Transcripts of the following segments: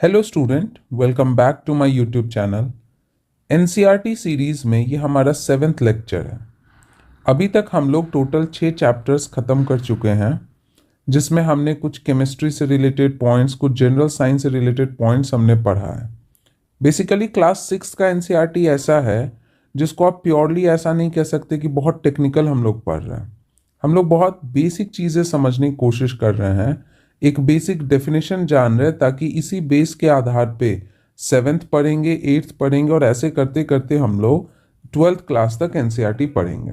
Hello student, welcome back to my YouTube channel. NCERT series में ये हमारा 7th lecture है। अभी तक हम लोग टोटल 6 चैप्टर्स ख़त्म कर चुके हैं, जिसमें हमने कुछ केमिस्ट्री से रिलेटेड पॉइंट्स, कुछ जनरल साइंस से रिलेटेड पॉइंट्स हमने पढ़ा है। बेसिकली क्लास 6 का एनसीईआरटी ऐसा है जिसको आप प्योरली ऐसा नहीं कह सकते कि बहुत टेक्निकल हम लोग पढ़ रहे हैं। हम लोग बहुत बेसिक चीज़ें समझने की कोशिश कर रहे हैं, एक बेसिक डेफिनेशन जान रहे हैं, ताकि इसी बेस के आधार पे 7th पढ़ेंगे, 8th पढ़ेंगे और ऐसे करते करते हम लोग 12th क्लास तक एनसीईआरटी पढ़ेंगे।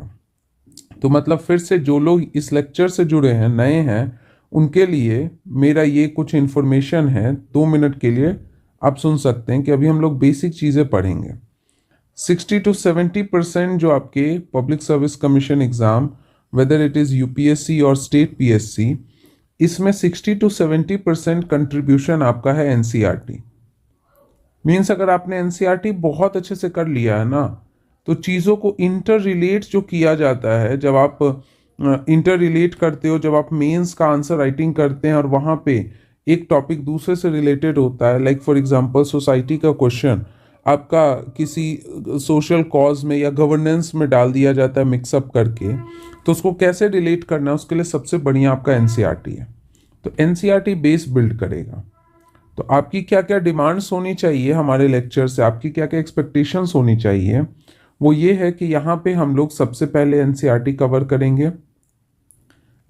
तो मतलब फिर से जो लोग इस लेक्चर से जुड़े हैं, नए हैं, उनके लिए मेरा ये कुछ इन्फॉर्मेशन है, 2 मिनट के लिए आप सुन सकते हैं कि अभी हम लोग बेसिक चीज़ें पढ़ेंगे। 60 to 70% जो आपके public service commission exam, whether it is UPSC और स्टेट पीएससी, इसमें 60 to 70% कंट्रीब्यूशन आपका है एनसीईआरटी। मीन्स अगर आपने एनसीईआरटी बहुत अच्छे से कर लिया है ना, तो चीज़ों को इंटर रिलेट जो किया जाता है, जब आप इंटर रिलेट करते हो, जब आप मेंस का आंसर राइटिंग करते हैं और वहाँ पे एक टॉपिक दूसरे से रिलेटेड होता है, लाइक फॉर एग्जांपल सोसाइटी का क्वेश्चन आपका किसी सोशल कॉज में या गवर्नेंस में डाल दिया जाता है मिक्सअप करके, तो उसको कैसे रिलेट करना है, उसके लिए सबसे बढ़िया आपका एनसीईआरटी है। तो एनसीईआरटी बेस बिल्ड करेगा। तो आपकी क्या क्या डिमांड्स होनी चाहिए हमारे लेक्चर से, आपकी क्या क्या एक्सपेक्टेशंस होनी चाहिए, वो ये है कि यहाँ पे हम लोग सबसे पहले एनसीईआरटी कवर करेंगे,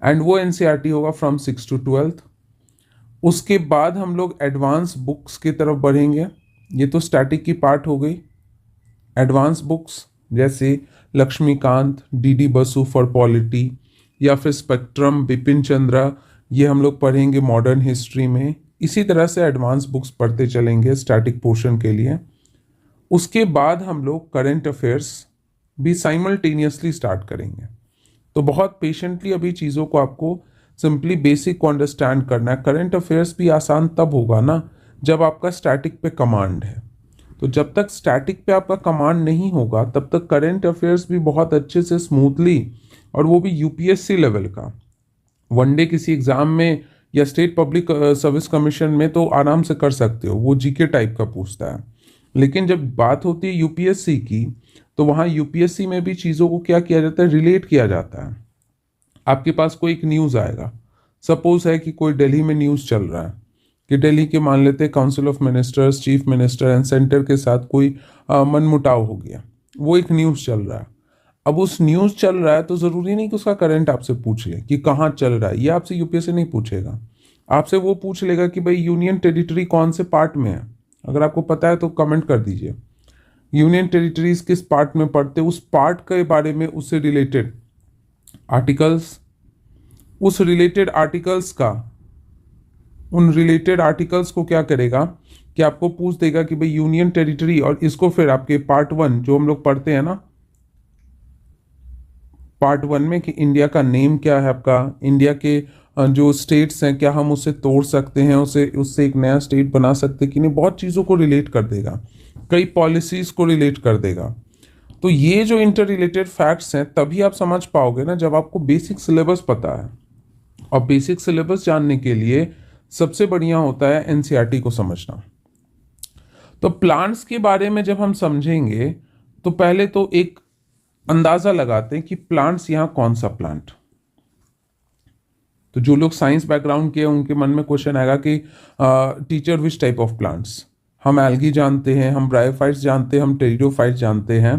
एंड वो एनसीईआरटी होगा फ्रॉम 6 to 12th। उसके बाद हम लोग एडवांस बुक्स की तरफ बढ़ेंगे। ये तो स्टैटिक की पार्ट हो गई। एडवांस बुक्स जैसे Laxmikanth, DD Basu for polity, या फिर स्पेक्ट्रम, बिपिन चंद्रा, ये हम लोग पढ़ेंगे मॉडर्न हिस्ट्री में। इसी तरह से एडवांस बुक्स पढ़ते चलेंगे स्टैटिक पोर्शन के लिए। उसके बाद हम लोग करंट अफेयर्स भी साइमल्टेनियसली स्टार्ट करेंगे। तो बहुत पेशेंटली अभी चीज़ों को आपको सिंपली बेसिक को अंडरस्टैंड करना है। करंट अफेयर्स भी आसान तब होगा ना जब आपका स्टैटिक पे कमांड है। तो जब तक स्टैटिक पे आपका कमांड नहीं होगा, तब तक करंट अफेयर्स भी बहुत अच्छे से स्मूथली, और वो भी यूपीएससी लेवल का, वनडे किसी एग्जाम में या स्टेट पब्लिक सर्विस कमीशन में तो आराम से कर सकते हो, वो जीके टाइप का पूछता है। लेकिन जब बात होती है यूपीएससी की, तो वहाँ यूपीएससी में भी चीज़ों को क्या किया जाता है, रिलेट किया जाता है। आपके पास कोई एक न्यूज़ आएगा, सपोज है कि कोई दिल्ली में न्यूज़ चल रहा है कि दिल्ली के मान लेते हैं council of ministers, chief minister and centre के साथ कोई मनमुटाव हो गया, वो एक न्यूज़ चल रहा है। अब उस न्यूज़ चल रहा है तो ज़रूरी नहीं कि उसका करंट आपसे पूछ ले कि कहाँ चल रहा है, ये आपसे यूपीएससी नहीं पूछेगा। आपसे वो पूछ लेगा कि भाई यूनियन टेरिटरी कौन से पार्ट में है। अगर आपको पता है तो कमेंट कर दीजिए, यूनियन टेरिटरीज किस पार्ट में पड़ते, उस पार्ट के बारे में, उससे रिलेटेड आर्टिकल्स, उस रिलेटेड आर्टिकल्स का, उन रिलेटेड आर्टिकल्स को क्या करेगा कि आपको पूछ देगा कि भाई यूनियन टेरिटरी, और इसको फिर आपके पार्ट 1 जो हम लोग पढ़ते हैं ना, पार्ट 1 में कि इंडिया का नेम क्या है, आपका इंडिया के जो स्टेट्स हैं, क्या हम उससे तोड़ सकते हैं, उससे एक नया स्टेट बना सकते हैं कि नहीं, बहुत चीज़ों को रिलेट कर देगा, कई पॉलिसीज़ को रिलेट कर देगा। तो ये जो इंटर रिलेटेड फैक्ट्स हैं तभी आप समझ पाओगे ना जब आपको बेसिक सिलेबस पता है। और बेसिक सिलेबस जानने के लिए सबसे बढ़िया होता है एनसीईआरटी को समझना। तो प्लांट्स के बारे में जब हम समझेंगे तो पहले तो एक अंदाजा लगाते हैं कि प्लांट्स यहाँ कौन सा प्लांट। तो जो लोग साइंस बैकग्राउंड के, उनके मन में क्वेश्चन आएगा कि teacher which type of plants. हम एल्गी जानते हैं, हम ब्रायोफाइट्स जानते हैं, हम टेरिडोफाइट्स जानते हैं।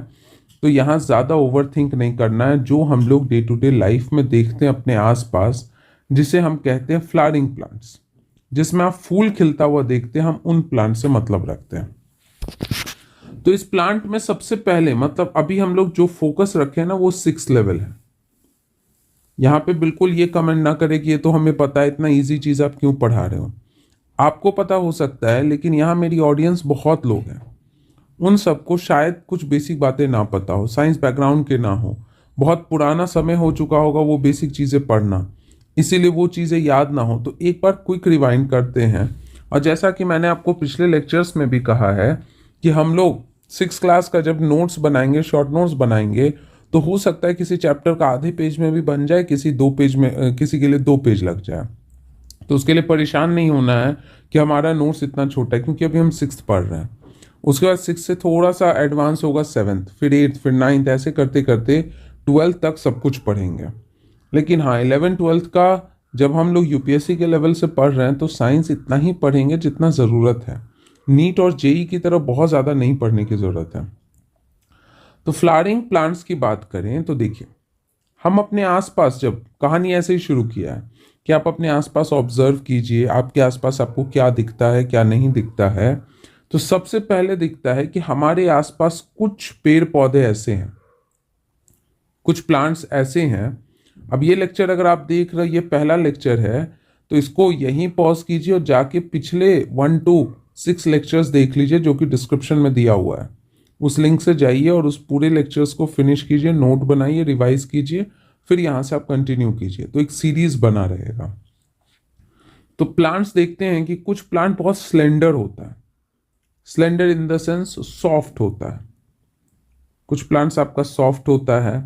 तो यहाँ ज़्यादा ओवर थिंक नहीं करना है। जो हम लोग डे टू डे लाइफ में देखते हैं अपने आसपास, जिसे हम कहते हैं फ्लावरिंग प्लांट्स, जिसमें आप फूल खिलता हुआ देखते हैं, हम उन प्लांट से मतलब रखते हैं। तो इस प्लांट में सबसे पहले, मतलब अभी हम लोग जो फोकस रखे हैं ना, वो 6 लेवल है। यहाँ पे बिल्कुल ये कमेंट ना करें कि ये तो हमें पता है, इतना इजी चीज़ आप क्यों पढ़ा रहे हो। आपको पता हो सकता है, लेकिन यहाँ मेरी ऑडियंस बहुत लोग हैं, उन सबको शायद कुछ बेसिक बातें ना पता हो, साइंस बैकग्राउंड के ना हो, बहुत पुराना समय हो चुका होगा वो बेसिक चीज़ें पढ़ना, इसीलिए वो चीज़ें याद ना हो। तो एक बार क्विक रिवाइंड करते हैं। और जैसा कि मैंने आपको पिछले लेक्चर्स में भी कहा है कि हम लोग 6 क्लास का जब नोट्स बनाएंगे, शॉर्ट नोट्स बनाएंगे, तो हो सकता है किसी चैप्टर का आधे पेज में भी बन जाए, किसी 2 पेज में, किसी के लिए 2 पेज लग जाए। तो उसके लिए परेशान नहीं होना है कि हमारा नोट्स इतना छोटा है, क्योंकि अभी हम 6th पढ़ रहे हैं। उसके बाद 6 से थोड़ा सा एडवांस होगा 7th, फिर 8th, फिर 9th, ऐसे करते करते 12th तक सब कुछ पढ़ेंगे। लेकिन हाँ, 11th-12th का जब हम लोग यूपीएससी के लेवल से पढ़ रहे हैं तो साइंस इतना ही पढ़ेंगे जितना ज़रूरत है। नीट और जेई की तरह बहुत ज़्यादा नहीं पढ़ने की ज़रूरत है। तो फ्लावरिंग प्लांट्स की बात करें तो देखिए, हम अपने आसपास, जब कहानी ऐसे ही शुरू किया है कि आप अपने आसपास ऑब्जर्व कीजिए, आपके आसपास आपको क्या दिखता है क्या नहीं दिखता है। तो सबसे पहले दिखता है कि हमारे आसपास कुछ पेड़ पौधे ऐसे हैं, कुछ प्लांट्स ऐसे हैं। अब ये लेक्चर अगर आप देख रहे हैं, ये पहला लेक्चर है, तो इसको यहीं पॉज कीजिए और जाके पिछले 1 to 6 लेक्चर्स देख लीजिए जो कि डिस्क्रिप्शन में दिया हुआ है। उस लिंक से जाइए और उस पूरे लेक्चर्स को फिनिश कीजिए, नोट बनाइए, रिवाइज कीजिए, फिर यहाँ से आप कंटिन्यू कीजिए, तो एक सीरीज बना रहेगा। तो प्लांट्स देखते हैं कि कुछ प्लांट बहुत स्लेंडर होता है, slender in the sense soft होता है। कुछ प्लांट्स आपका सॉफ्ट होता है,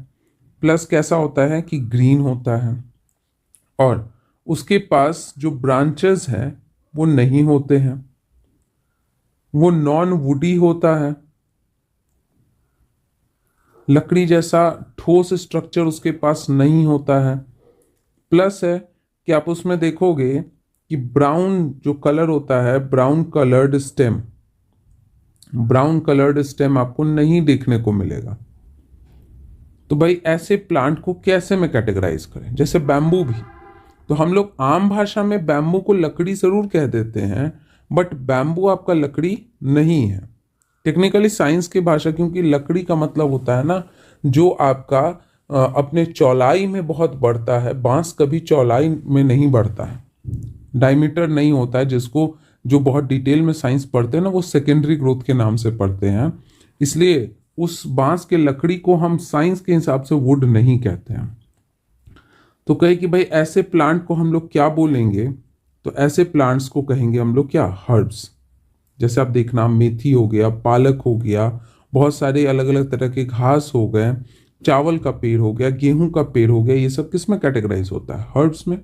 प्लस कैसा होता है कि ग्रीन होता है, और उसके पास जो ब्रांचेस हैं वो नहीं होते हैं, वो नॉन वुडी होता है, लकड़ी जैसा ठोस स्ट्रक्चर उसके पास नहीं होता है। प्लस है कि आप उसमें देखोगे कि ब्राउन जो कलर होता है, ब्राउन कलर्ड स्टेम आपको नहीं देखने को मिलेगा। तो भाई ऐसे प्लांट को कैसे में कैटेगराइज करें? जैसे बैम्बू भी, तो हम लोग आम भाषा में बैम्बू को लकड़ी जरूर कह देते हैं, बट बैम्बू आपका लकड़ी नहीं है टेक्निकली साइंस की भाषा, क्योंकि लकड़ी का मतलब होता है ना जो आपका अपने चौड़ाई में बहुत बढ़ता है। बांस कभी चौड़ाई में नहीं बढ़ता है, डायमीटर नहीं होता है, जिसको जो बहुत डिटेल में साइंस पढ़ते हैं ना वो सेकेंडरी ग्रोथ के नाम से पढ़ते हैं। इसलिए उस बांस के लकड़ी को हम साइंस के हिसाब से वुड नहीं कहते हैं। तो कहे कि भाई ऐसे प्लांट को हम लोग क्या बोलेंगे? तो ऐसे प्लांट्स को कहेंगे हम लोग क्या? हर्ब्स। जैसे आप देखना, मेथी हो गया, पालक हो गया, बहुत सारे अलग अलग तरह के घास हो गए, चावल का पेड़ हो गया, गेहूं का पेड़ हो गया, ये सब किस में कैटेगराइज होता है? हर्ब्स में।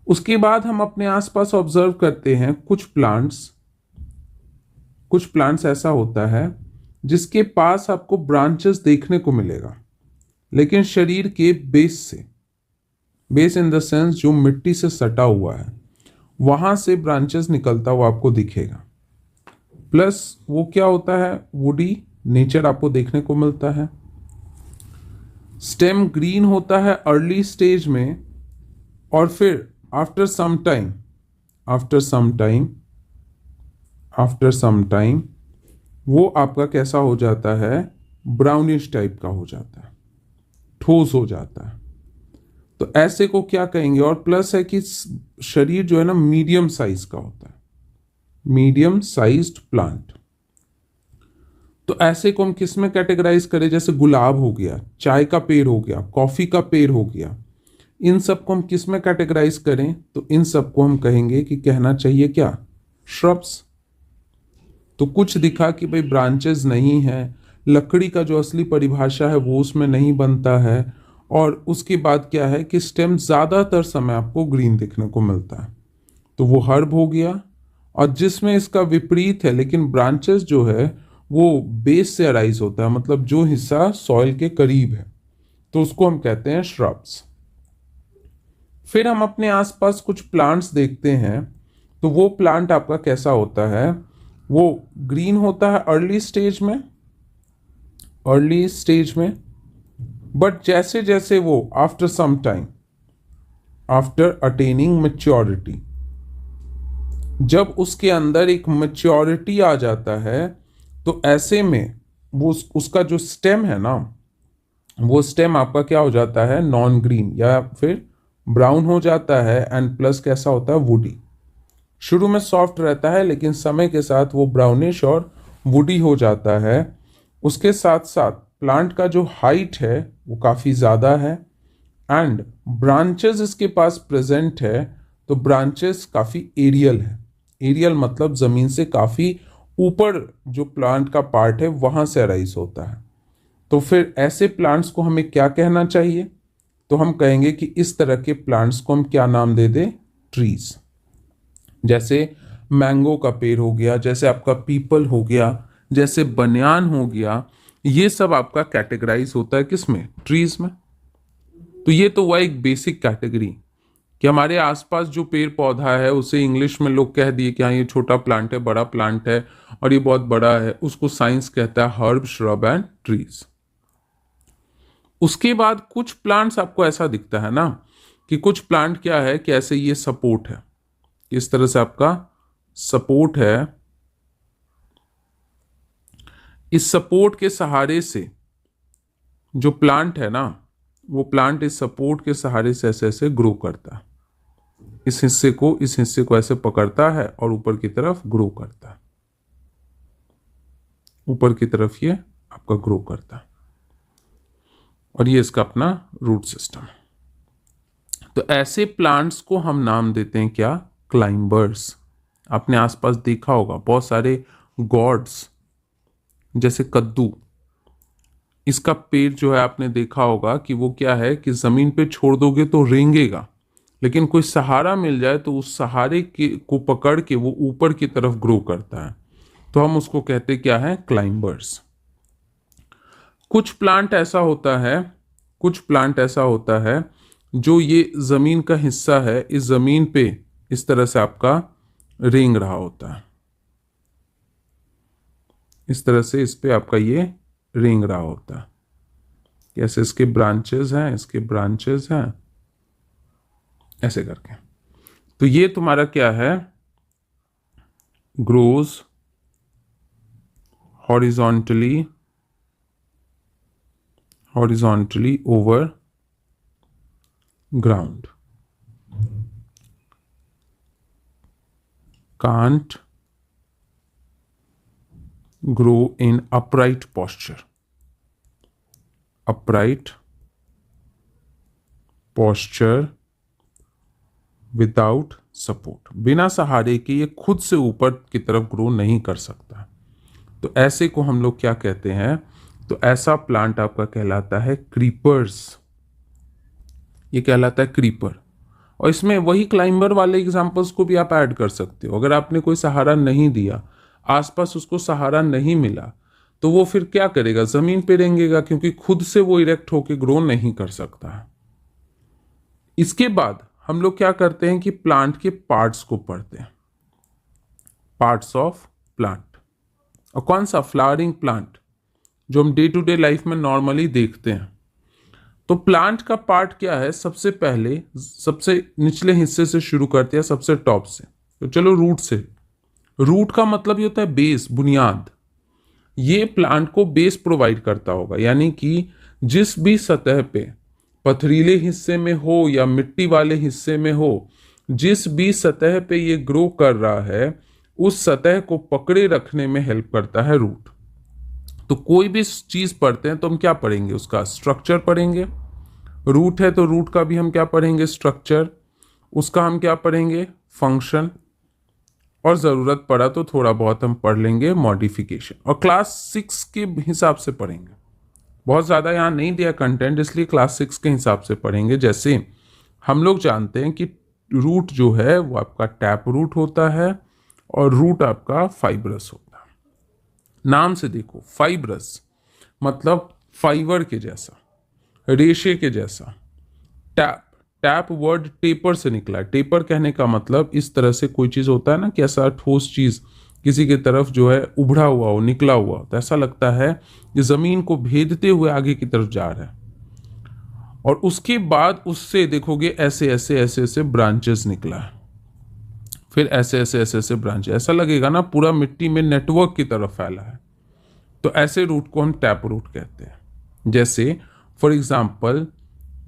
उसके बाद हम अपने आसपास ऑब्जर्व करते हैं कुछ प्लांट्स ऐसा होता है जिसके पास आपको ब्रांचेस देखने को मिलेगा, लेकिन शरीर के बेस इन द सेंस जो मिट्टी से सटा हुआ है वहां से ब्रांचेस निकलता हुआ आपको दिखेगा। प्लस वो क्या होता है? वुडी नेचर आपको देखने को मिलता है। स्टेम ग्रीन होता है अर्ली स्टेज में, और फिर आफ्टर सम टाइम वो आपका कैसा हो जाता है? ब्राउनिश टाइप का हो जाता है, ठोस हो जाता है। तो ऐसे को क्या कहेंगे? और प्लस है कि शरीर जो है ना मीडियम साइज का होता है, मीडियम साइज्ड प्लांट। तो ऐसे को हम किस में कैटेगराइज करें? जैसे गुलाब हो गया, चाय का पेड़ हो गया, कॉफी का पेड़ हो गया, इन सब को हम किस में कैटेगराइज करें? तो इन सब को हम कहेंगे कि कहना चाहिए क्या? श्रब्स। तो कुछ दिखा कि भाई ब्रांचेस नहीं है, लकड़ी का जो असली परिभाषा है वो उसमें नहीं बनता है, और उसके बाद क्या है कि स्टेम ज़्यादातर समय आपको ग्रीन देखने को मिलता है, तो वो हर्ब हो गया। और जिसमें इसका विपरीत है, लेकिन ब्रांचेस जो है वो बेस से अराइज होता है, मतलब जो हिस्सा सॉइल के करीब है, तो उसको हम कहते हैं श्रब्स। फिर हम अपने आसपास कुछ प्लांट्स देखते हैं, तो वो प्लांट आपका कैसा होता है? वो ग्रीन होता है अर्ली स्टेज में, बट जैसे जैसे वो आफ्टर अटेनिंग मैच्योरिटी, जब उसके अंदर एक मैच्योरिटी आ जाता है, तो ऐसे में वो उसका जो स्टेम है ना, वो स्टेम आपका क्या हो जाता है? नॉन ग्रीन या फिर ब्राउन हो जाता है, एंड प्लस कैसा होता है? वुडी। शुरू में सॉफ्ट रहता है, लेकिन समय के साथ वो ब्राउनिश और वुडी हो जाता है। उसके साथ साथ प्लांट का जो हाइट है वो काफ़ी ज़्यादा है, एंड ब्रांचेस इसके पास प्रेजेंट है, तो ब्रांचेस काफ़ी एरियल है। एरियल मतलब ज़मीन से काफ़ी ऊपर जो प्लांट का पार्ट है वहाँ से अराइज होता है। तो फिर ऐसे प्लांट्स को हमें क्या कहना चाहिए? तो हम कहेंगे कि इस तरह के प्लांट्स को हम क्या नाम दे दें? ट्रीज। जैसे मैंगो का पेड़ हो गया, जैसे आपका पीपल हो गया, जैसे बनियान हो गया, ये सब आपका कैटेगराइज होता है किसमें? ट्रीज में। तो ये तो हुआ एक बेसिक कैटेगरी कि हमारे आसपास जो पेड़ पौधा है उसे इंग्लिश में लोग कह दिए कि हाँ ये छोटा प्लांट है, बड़ा प्लांट है और ये बहुत बड़ा है, उसको साइंस कहता है हर्ब, श्रब एंड ट्रीज। उसके बाद कुछ प्लांट्स आपको ऐसा दिखता है ना कि कुछ प्लांट क्या है कि ऐसे ये सपोर्ट है, इस तरह से आपका सपोर्ट है, इस सपोर्ट के सहारे से जो प्लांट है ना, वो प्लांट इस सपोर्ट के सहारे से ऐसे ऐसे ग्रो करता है, इस हिस्से को ऐसे पकड़ता है और ऊपर की तरफ ग्रो करता है, ऊपर की तरफ ये आपका ग्रो करता है, और ये इसका अपना रूट सिस्टम है। तो ऐसे प्लांट्स को हम नाम देते हैं क्या? क्लाइंबर्स। आपने आसपास देखा होगा बहुत सारे गॉड्स, जैसे कद्दू, इसका पेड़ जो है आपने देखा होगा कि वो क्या है कि जमीन पे छोड़ दोगे तो रेंगेगा, लेकिन कोई सहारा मिल जाए तो उस सहारे के को पकड़ के वो ऊपर की तरफ ग्रो करता है। तो हम उसको कहते क्या है? क्लाइंबर्स। कुछ प्लांट ऐसा होता है, कुछ प्लांट ऐसा होता है जो ये जमीन का हिस्सा है, इस जमीन पे इस तरह से आपका रेंग रहा होता है, इस तरह से इस पे आपका ये रेंग रहा होता है। कैसे? इसके ब्रांचेस हैं, इसके ब्रांचेस हैं, ऐसे करके। तो ये तुम्हारा क्या है? Grows horizontally over ground, can't grow in upright posture, without support. बिना सहारे के ये खुद से ऊपर की तरफ ग्रो नहीं कर सकता। तो ऐसे को हम लोग क्या कहते हैं? तो ऐसा प्लांट आपका कहलाता है क्रीपर्स। ये कहलाता है क्रीपर। और इसमें वही क्लाइंबर वाले एग्जांपल्स को भी आप ऐड कर सकते हो। अगर आपने कोई सहारा नहीं दिया, आसपास उसको सहारा नहीं मिला, तो वो फिर क्या करेगा? जमीन पे रेंगेगा, क्योंकि खुद से वो इरेक्ट होकर ग्रो नहीं कर सकता है। इसके बाद हम लोग क्या करते हैं कि प्लांट के पार्ट्स को पढ़ते हैं, पार्ट्स ऑफ प्लांट। और कौन सा? फ्लावरिंग प्लांट, जो हम डे टू डे लाइफ में नॉर्मली देखते हैं। तो प्लांट का पार्ट क्या है? सबसे पहले सबसे निचले हिस्से से शुरू करते हैं, सबसे टॉप से। तो चलो रूट से। रूट का मतलब ये होता है बेस, बुनियाद। ये प्लांट को बेस प्रोवाइड करता होगा, यानी कि जिस भी सतह पे, पथरीले हिस्से में हो या मिट्टी वाले हिस्से में हो, जिस भी सतह पे ये ग्रो कर रहा है, उस सतह को पकड़े रखने में हेल्प करता है रूट। तो कोई भी चीज पढ़ते हैं तो हम क्या पढ़ेंगे? उसका स्ट्रक्चर पढ़ेंगे। रूट है तो रूट का भी हम क्या पढ़ेंगे? स्ट्रक्चर। उसका हम क्या पढ़ेंगे? फंक्शन। और ज़रूरत पड़ा तो थोड़ा बहुत हम पढ़ लेंगे मॉडिफिकेशन, और क्लास 6 के हिसाब से पढ़ेंगे। बहुत ज़्यादा यहाँ नहीं दिया कंटेंट, इसलिए क्लास 6 के हिसाब से पढ़ेंगे। जैसे हम लोग जानते हैं कि रूट जो है वो आपका टैप रूट होता है और रूट आपका फाइब्रस होता है। नाम से देखो, फाइब्रस मतलब फाइबर के जैसा, रेशे के जैसा। टैप वर्ड टेपर से निकला है। टेपर कहने का मतलब इस तरह से कोई चीज होता है ना कि ऐसा ठोस चीज किसी की तरफ जो है उभड़ा हुआ हो, निकला हुआ हो, तो ऐसा लगता है कि जमीन को भेदते हुए आगे की तरफ जा रहा है। और उसके बाद उससे देखोगे ऐसे ऐसे ऐसे ऐसे ब्रांचेस निकला है, फिर ऐसे ऐसे ऐसे ऐसे ब्रांच, ऐसा लगेगा ना पूरा मिट्टी में नेटवर्क की तरफ फैला है। तो ऐसे रूट को हम टैप रूट कहते हैं। जैसे फॉर एग्जाम्पल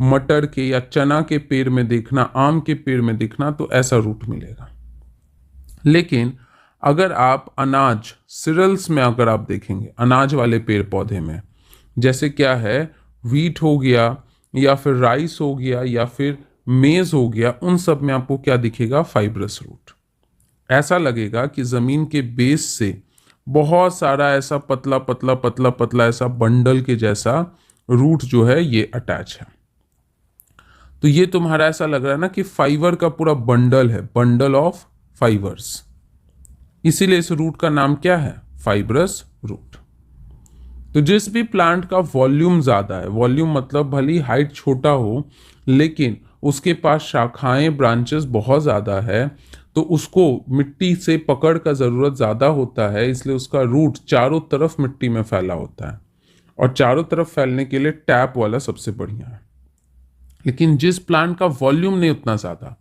मटर के या चना के पेड़ में देखना, आम के पेड़ में देखना, तो ऐसा रूट मिलेगा। लेकिन अगर आप अनाज, सिरल्स में अगर आप देखेंगे, अनाज वाले पेड़ पौधे में, जैसे क्या है, व्हीट हो गया या फिर राइस हो गया या फिर मेज हो गया, उन सब में आपको क्या दिखेगा? Fibrous root. ऐसा लगेगा कि जमीन के बेस से बहुत सारा ऐसा पतला पतला पतला पतला ऐसा बंडल के जैसा रूट जो है ये अटैच है। तो ये तुम्हारा ऐसा लग रहा है ना कि फाइबर का पूरा बंडल है, बंडल ऑफ फाइबर्स। इसीलिए इस रूट का नाम क्या है? Fibrous root. तो जिस भी प्लांट का वॉल्यूम ज़्यादा है, वॉल्यूम मतलब भली हाइट छोटा हो लेकिन उसके पास शाखाएं ब्रांचेस बहुत ज़्यादा है, तो उसको मिट्टी से पकड़ का ज़रूरत ज़्यादा होता है, इसलिए उसका रूट चारों तरफ मिट्टी में फैला होता है। और चारों तरफ फैलने के लिए टैप वाला सबसे बढ़िया है। लेकिन जिस प्लांट का वॉल्यूम नहीं उतना ज़्यादा,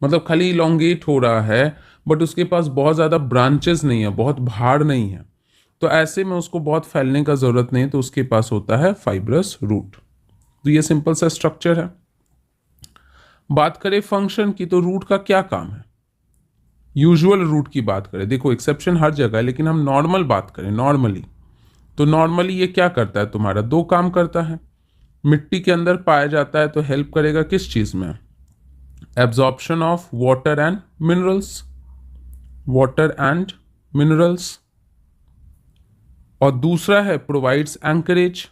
मतलब खाली इलोंगेट हो रहा है बट उसके पास बहुत ज़्यादा ब्रांचेस नहीं है, बहुत भार नहीं है, तो ऐसे में उसको बहुत फैलने का ज़रूरत नहीं है, तो उसके पास होता है फाइब्रस रूट। तो ये सिंपल सा स्ट्रक्चर है। बात करें फंक्शन की, तो रूट का क्या काम है? यूजुअल रूट की बात करें, देखो एक्सेप्शन हर जगह है, लेकिन हम नॉर्मल बात करें, नॉर्मली, तो नॉर्मली ये क्या करता है? तुम्हारा दो काम करता है। मिट्टी के अंदर पाया जाता है, तो हेल्प करेगा किस चीज में? Absorption of water and minerals, water and minerals. और दूसरा है provides anchorage,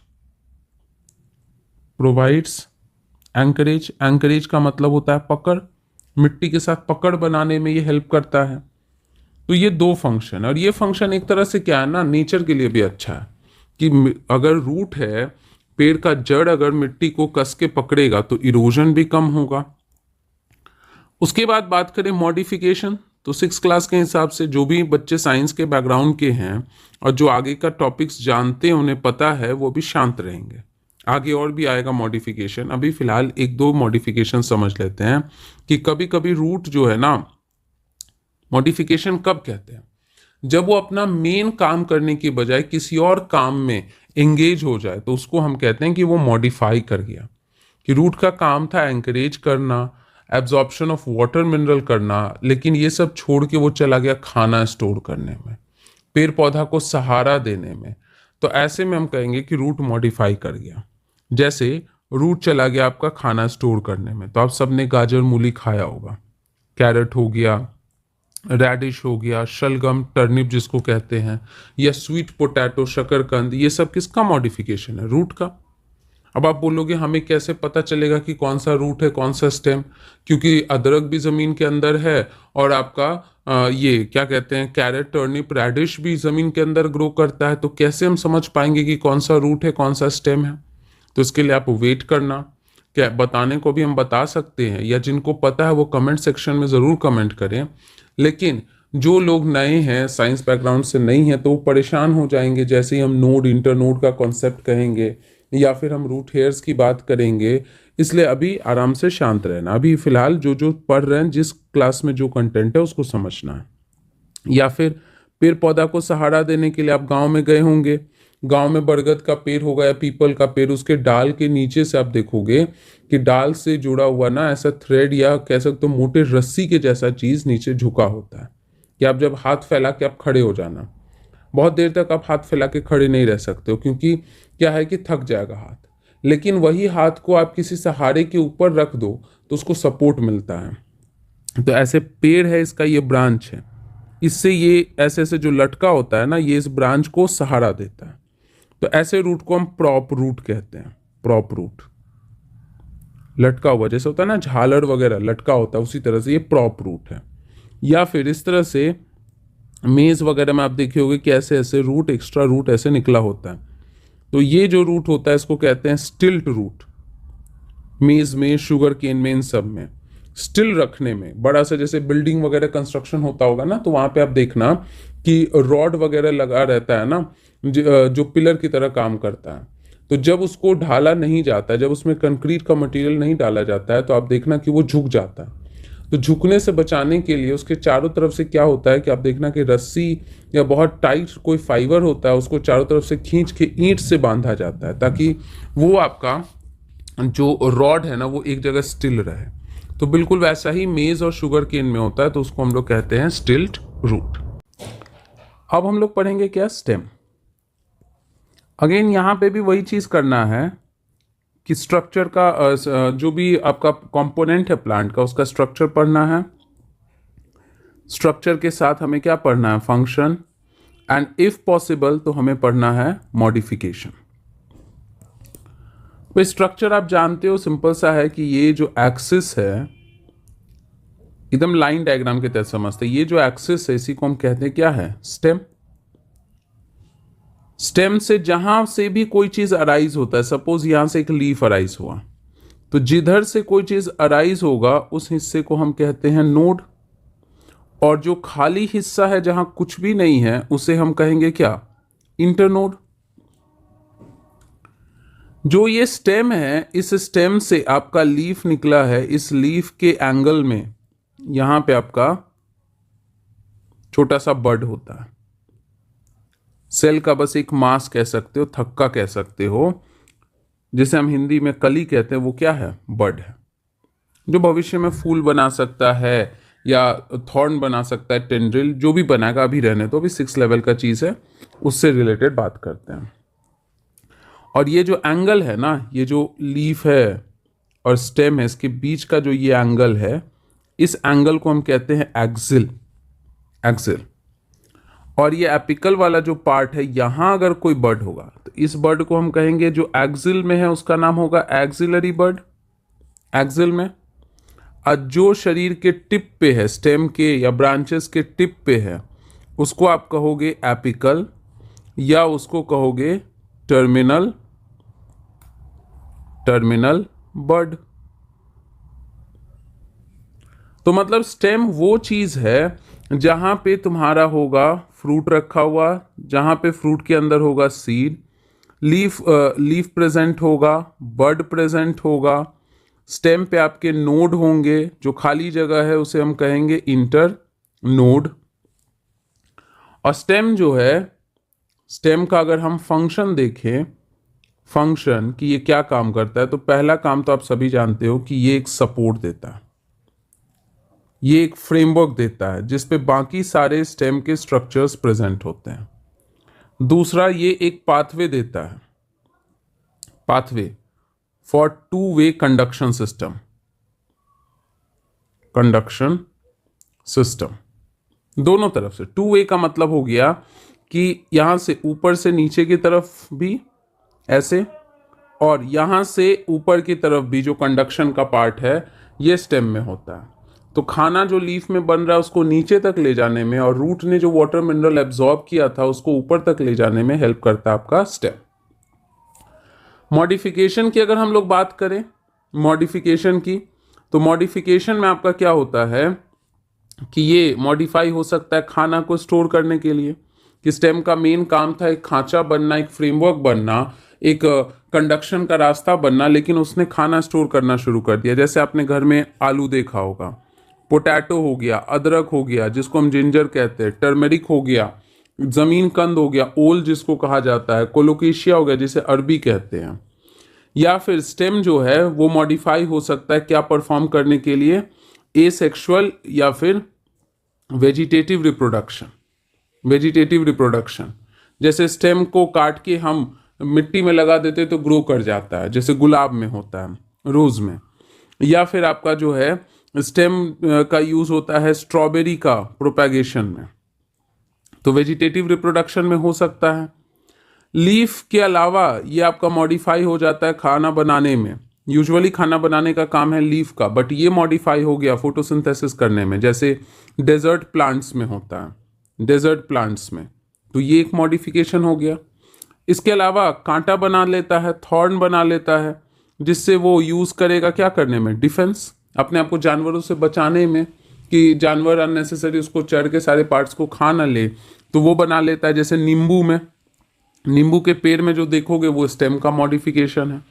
provides anchorage. Anchorage का मतलब होता है पकड़, मिट्टी के साथ पकड़ बनाने में ये हेल्प करता है। तो ये दो फंक्शन, और ये फंक्शन एक तरह से क्या है ना, नेचर के लिए भी अच्छा है कि अगर रूट है, पेड़ का जड़ अगर मिट्टी को कस के पकड़ेगा तो इरोजन भी कम होगा। उसके बाद बात करें मॉडिफिकेशन, तो 6 क्लास के हिसाब से जो भी बच्चे साइंस के बैकग्राउंड के हैं और जो आगे का टॉपिक्स जानते हैं, उन्हें पता है, वो भी शांत रहेंगे। आगे और भी आएगा मॉडिफिकेशन, अभी फिलहाल एक दो मॉडिफिकेशन समझ लेते हैं कि कभी कभी रूट जो है ना, मॉडिफिकेशन कब कहते हैं? जब वो अपना मेन काम करने की बजाय किसी और काम में एंगेज हो जाए, तो उसको हम कहते हैं कि वो मॉडिफाई कर गया। कि रूट का काम था एंकरेज करना, एब्जॉर्प्शन ऑफ वाटर मिनरल करना, लेकिन ये सब छोड़ के वो चला गया खाना स्टोर करने में, पेड़ पौधा को सहारा देने में। तो ऐसे में हम कहेंगे कि रूट मॉडिफाई कर गया। जैसे रूट चला गया आपका खाना स्टोर करने में, तो आप सबने गाजर मूली खाया होगा, कैरेट हो गया, रेडिश हो गया, शलगम टर्निप जिसको कहते हैं, या स्वीट पोटैटो शकरकंद, ये सब किसका मॉडिफिकेशन है? रूट का। अब आप बोलोगे हमें कैसे पता चलेगा कि कौन सा रूट है कौन सा स्टेम? क्योंकि अदरक भी ज़मीन के अंदर है, और आपका ये क्या कहते हैं, कैरेट टर्निप रेडिश भी ज़मीन के अंदर ग्रो करता है, तो कैसे हम समझ पाएंगे कि कौन सा रूट है कौन सा स्टेम है? तो इसके लिए आप वेट करना, क्या बताने को भी हम बता सकते हैं, या जिनको पता है वो कमेंट सेक्शन में ज़रूर कमेंट करें। लेकिन जो लोग नए हैं, साइंस बैकग्राउंड से नहीं है, तो वो परेशान हो जाएंगे जैसे ही हम नोड इंटरनोड का कॉन्सेप्ट कहेंगे या फिर हम रूट हेयर्स की बात करेंगे। इसलिए अभी आराम से शांत रहना, अभी फिलहाल जो जो पढ़ रहे हैं, जिस क्लास में जो कंटेंट है उसको समझना है। या फिर पेड़ पौधा को सहारा देने के लिए आप गांव में गए होंगे, गांव में बरगद का पेड़ होगा या पीपल का पेड़, उसके डाल के नीचे से आप देखोगे कि डाल से जुड़ा हुआ ना ऐसा थ्रेड या कह सकते हो मोटे रस्सी के जैसा चीज नीचे झुका होता है, कि आप जब हाथ फैला के आप खड़े हो जाना, बहुत देर तक आप हाथ फैला के खड़े नहीं रह सकते हो, क्योंकि क्या है कि थक जाएगा हाथ। लेकिन वही हाथ को आप किसी सहारे के ऊपर रख दो तो उसको सपोर्ट मिलता है। तो ऐसे पेड़ है, इसका ये ब्रांच है, इससे ये ऐसे ऐसे जो लटका होता है ना, ये इस ब्रांच को सहारा देता है। तो ऐसे रूट को हम प्रॉप रूट कहते हैं। प्रॉप रूट लटका हुआ जैसे होता है ना, झालर वगैरह लटका होता है, उसी तरह से ये प्रॉप रूट है। या फिर इस तरह से मेज वगैरह में आप देखे होंगे कि ऐसे ऐसे रूट, एक्स्ट्रा रूट ऐसे निकला होता है, तो ये जो रूट होता है इसको कहते हैं स्टिल्ट रूट। मेज में, शुगर केन में, इन सब में स्टिल रखने में, बड़ा सा जैसे बिल्डिंग वगैरह कंस्ट्रक्शन होता होगा ना, तो वहां पे आप देखना कि रॉड वगैरह लगा रहता है ना, जो पिलर की तरह काम करता है। तो जब उसको ढाला नहीं जाता है, जब उसमें कंक्रीट का मटेरियल नहीं डाला जाता है, तो आप देखना कि वो झुक जाता है। तो झुकने से बचाने के लिए उसके चारों तरफ से क्या होता है कि आप देखना कि रस्सी या बहुत टाइट कोई फाइबर होता है, उसको चारों तरफ से खींच के ईंट से बांधा जाता है, ताकि वो आपका जो रॉड है ना वो एक जगह स्टिल रहे। तो बिल्कुल वैसा ही मेज और शुगर केन में होता है, तो उसको हम लोग कहते हैं स्टिल्ट रूट। अब हम लोग पढ़ेंगे क्या? स्टेम। अगेन यहाँ पे भी वही चीज करना है कि स्ट्रक्चर का जो भी आपका कंपोनेंट है प्लांट का, उसका स्ट्रक्चर पढ़ना है। स्ट्रक्चर के साथ हमें क्या पढ़ना है? फंक्शन, एंड इफ पॉसिबल तो हमें पढ़ना है मॉडिफिकेशन। तो स्ट्रक्चर आप जानते हो, सिंपल सा है कि ये जो एक्सिस है, एकदम लाइन डायग्राम के तहत समझते हैं। ये जो एक्सिस है इसी को हम कहते हैं क्या है, स्टेम। स्टेम से जहां से भी कोई चीज अराइज होता है, सपोज यहां से एक लीफ अराइज हुआ, तो जिधर से कोई चीज अराइज होगा उस हिस्से को हम कहते हैं नोड, और जो खाली हिस्सा है जहां कुछ भी नहीं है उसे हम कहेंगे क्या, इंटरनोड। जो ये स्टेम है, इस स्टेम से आपका लीफ निकला है, इस लीफ के एंगल में यहां पे आपका छोटा सा बड होता है। सेल का बस एक मास कह सकते हो, थक्का कह सकते हो, जिसे हम हिंदी में कली कहते हैं, वो क्या है, बड है, जो भविष्य में फूल बना सकता है या थॉर्न बना सकता है, टेंड्रिल, जो भी बनाएगा। अभी रहने तो अभी 6 लेवल का चीज है, उससे रिलेटेड बात करते हैं। और ये जो एंगल है ना, ये जो लीफ है और स्टेम है, इसके बीच का जो ये एंगल है, इस एंगल को हम कहते हैं एक्सिल, एक्सिल। और ये एपिकल वाला जो पार्ट है, यहां अगर कोई बर्ड होगा तो इस बर्ड को हम कहेंगे, जो एक्सिल में है उसका नाम होगा एक्सिलरी बर्ड, एक्सिल में। और जो शरीर के टिप पे है, स्टेम के या ब्रांचेस के टिप पे है, उसको आप कहोगे एपिकल, या उसको कहोगे टर्मिनल, टर्मिनल बर्ड। तो मतलब स्टेम वो चीज है जहां पे तुम्हारा होगा फ्रूट रखा हुआ, जहां पे फ्रूट के अंदर होगा सीड, लीफ लीफ प्रेजेंट होगा, बर्ड प्रेजेंट होगा, स्टेम पे आपके नोड होंगे, जो खाली जगह है उसे हम कहेंगे इंटर नोड। और स्टेम जो है, स्टेम का अगर हम फंक्शन देखें, फंक्शन कि ये क्या काम करता है, तो पहला काम तो आप सभी जानते हो कि ये एक सपोर्ट देता है, ये एक फ्रेमवर्क देता है जिसपे बाकी सारे स्टेम के स्ट्रक्चर्स प्रेजेंट होते हैं। दूसरा, ये एक पाथवे देता है, pathway for two way conduction system, conduction system दोनों तरफ से। टू वे का मतलब हो गया कि यहां से ऊपर से नीचे की तरफ भी ऐसे, और यहां से ऊपर की तरफ भी जो कंडक्शन का पार्ट है ये स्टेम में होता है। तो खाना जो लीफ में बन रहा है उसको नीचे तक ले जाने में, और रूट ने जो वाटर मिनरल एब्जॉर्ब किया था उसको ऊपर तक ले जाने में हेल्प करता है आपका स्टेम। मॉडिफिकेशन की अगर हम लोग बात करें, मॉडिफिकेशन की, तो मॉडिफिकेशन में आपका क्या होता है कि ये मॉडिफाई हो सकता है खाना को स्टोर करने के लिए, कि स्टेम का मेन काम था एक खांचा बनना, एक फ्रेमवर्क बनना, एक कंडक्शन का रास्ता बनना, लेकिन उसने खाना स्टोर करना शुरू कर दिया। जैसे आपने घर में आलू देखा होगा, पोटैटो हो गया, अदरक हो गया जिसको हम जिंजर कहते हैं, टर्मेरिक हो गया, जमीन कंद हो गया, ओल जिसको कहा जाता है, कोलोकेशिया हो गया जिसे अरबी कहते हैं। या फिर स्टेम जो है वो मॉडिफाई हो सकता है क्या परफॉर्म करने के लिए, एसेक्सुअल या फिर वेजिटेटिव रिप्रोडक्शन, वेजिटेटिव रिप्रोडक्शन। जैसे स्टेम को काट के हम मिट्टी में लगा देते तो ग्रो कर जाता है, जैसे गुलाब में होता है, रोज में। या फिर आपका जो है स्टेम का यूज होता है स्ट्रॉबेरी का प्रोपेगेशन में, तो वेजिटेटिव रिप्रोडक्शन में हो सकता है। लीफ के अलावा ये आपका मॉडिफाई हो जाता है खाना बनाने में, यूजुअली खाना बनाने का काम है लीफ का, बट ये मॉडिफाई हो गया फोटोसिंथेसिस करने में, जैसे डेजर्ट प्लांट्स में होता है, डेजर्ट प्लांट्स में, तो ये एक मॉडिफिकेशन हो गया। इसके अलावा कांटा बना लेता है, थॉर्न बना लेता है, जिससे वो यूज करेगा क्या करने में, डिफेंस, अपने आप को जानवरों से बचाने में, कि जानवर अननेसेसरी उसको चढ़ के सारे पार्ट्स को खा ना ले, तो वो बना लेता है। जैसे नींबू में, नींबू के पेड़ में जो देखोगे वो स्टेम का मॉडिफिकेशन है।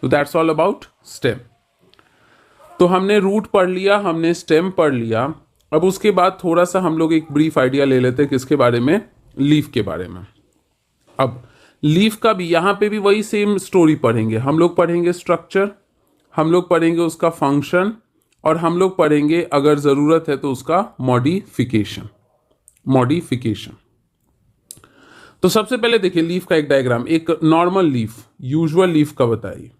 तो दैट्स ऑल अबाउट स्टेम। तो हमने रूट पढ़ लिया, हमने स्टेम पढ़ लिया। अब उसके बाद थोड़ा सा हम लोग एक ब्रीफ आइडिया ले लेते हैं किसके बारे में, लीफ के बारे में। अब लीफ का भी यहाँ पे भी वही सेम स्टोरी पढ़ेंगे। हम लोग पढ़ेंगे स्ट्रक्चर, हम लोग पढ़ेंगे उसका फंक्शन, और हम लोग पढ़ेंगे अगर ज़रूरत है तो उसका मॉडिफिकेशन, मॉडिफिकेशन। तो सबसे पहले देखिए लीफ का एक डायग्राम, एक नॉर्मल लीफ, यूजुअल लीफ का बताइए।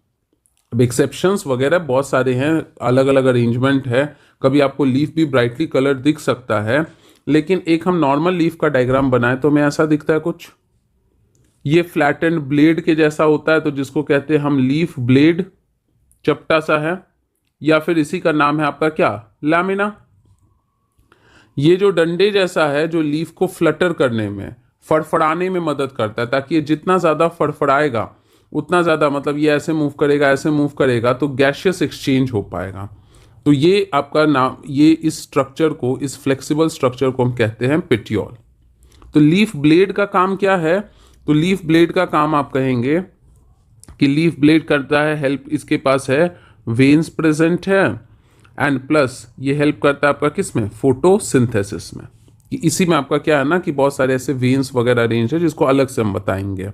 अब एक्सेप्शंस वगैरह बहुत सारे हैं, अलग अलग अरेंजमेंट है, कभी आपको लीफ भी ब्राइटली कलर दिख सकता है, लेकिन एक हम नॉर्मल लीफ का डायग्राम बनाए तो हमें ऐसा दिखता है कुछ, ये फ्लैटेंड ब्लेड के जैसा होता है, तो जिसको कहते हैं हम लीफ ब्लेड, चपटा सा है, या फिर इसी का नाम है आपका क्या, लैमिना। ये जो डंडे जैसा है जो लीफ को फ्लटर करने में, फड़फड़ाने में मदद करता है, ताकि ये जितना ज़्यादा फड़फड़ाएगा उतना ज़्यादा, मतलब ये ऐसे मूव करेगा, ऐसे मूव करेगा तो गैशियस एक्सचेंज हो पाएगा। तो ये आपका नाम, ये इस स्ट्रक्चर को, इस फ्लेक्सिबल स्ट्रक्चर को हम कहते हैं पेटियोल। तो लीफ ब्लेड का काम क्या है? तो लीफ ब्लेड का काम आप कहेंगे कि लीफ ब्लेड करता है हेल्प, इसके पास है वेन्स प्रेजेंट है, एंड प्लस ये हेल्प करता है आपका किस में? फोटोसिंथेसिस में। कि इसी में आपका क्या है ना कि बहुत सारे ऐसे वेन्स वगैरह अरेंज है जिसको अलग से हम बताएंगे,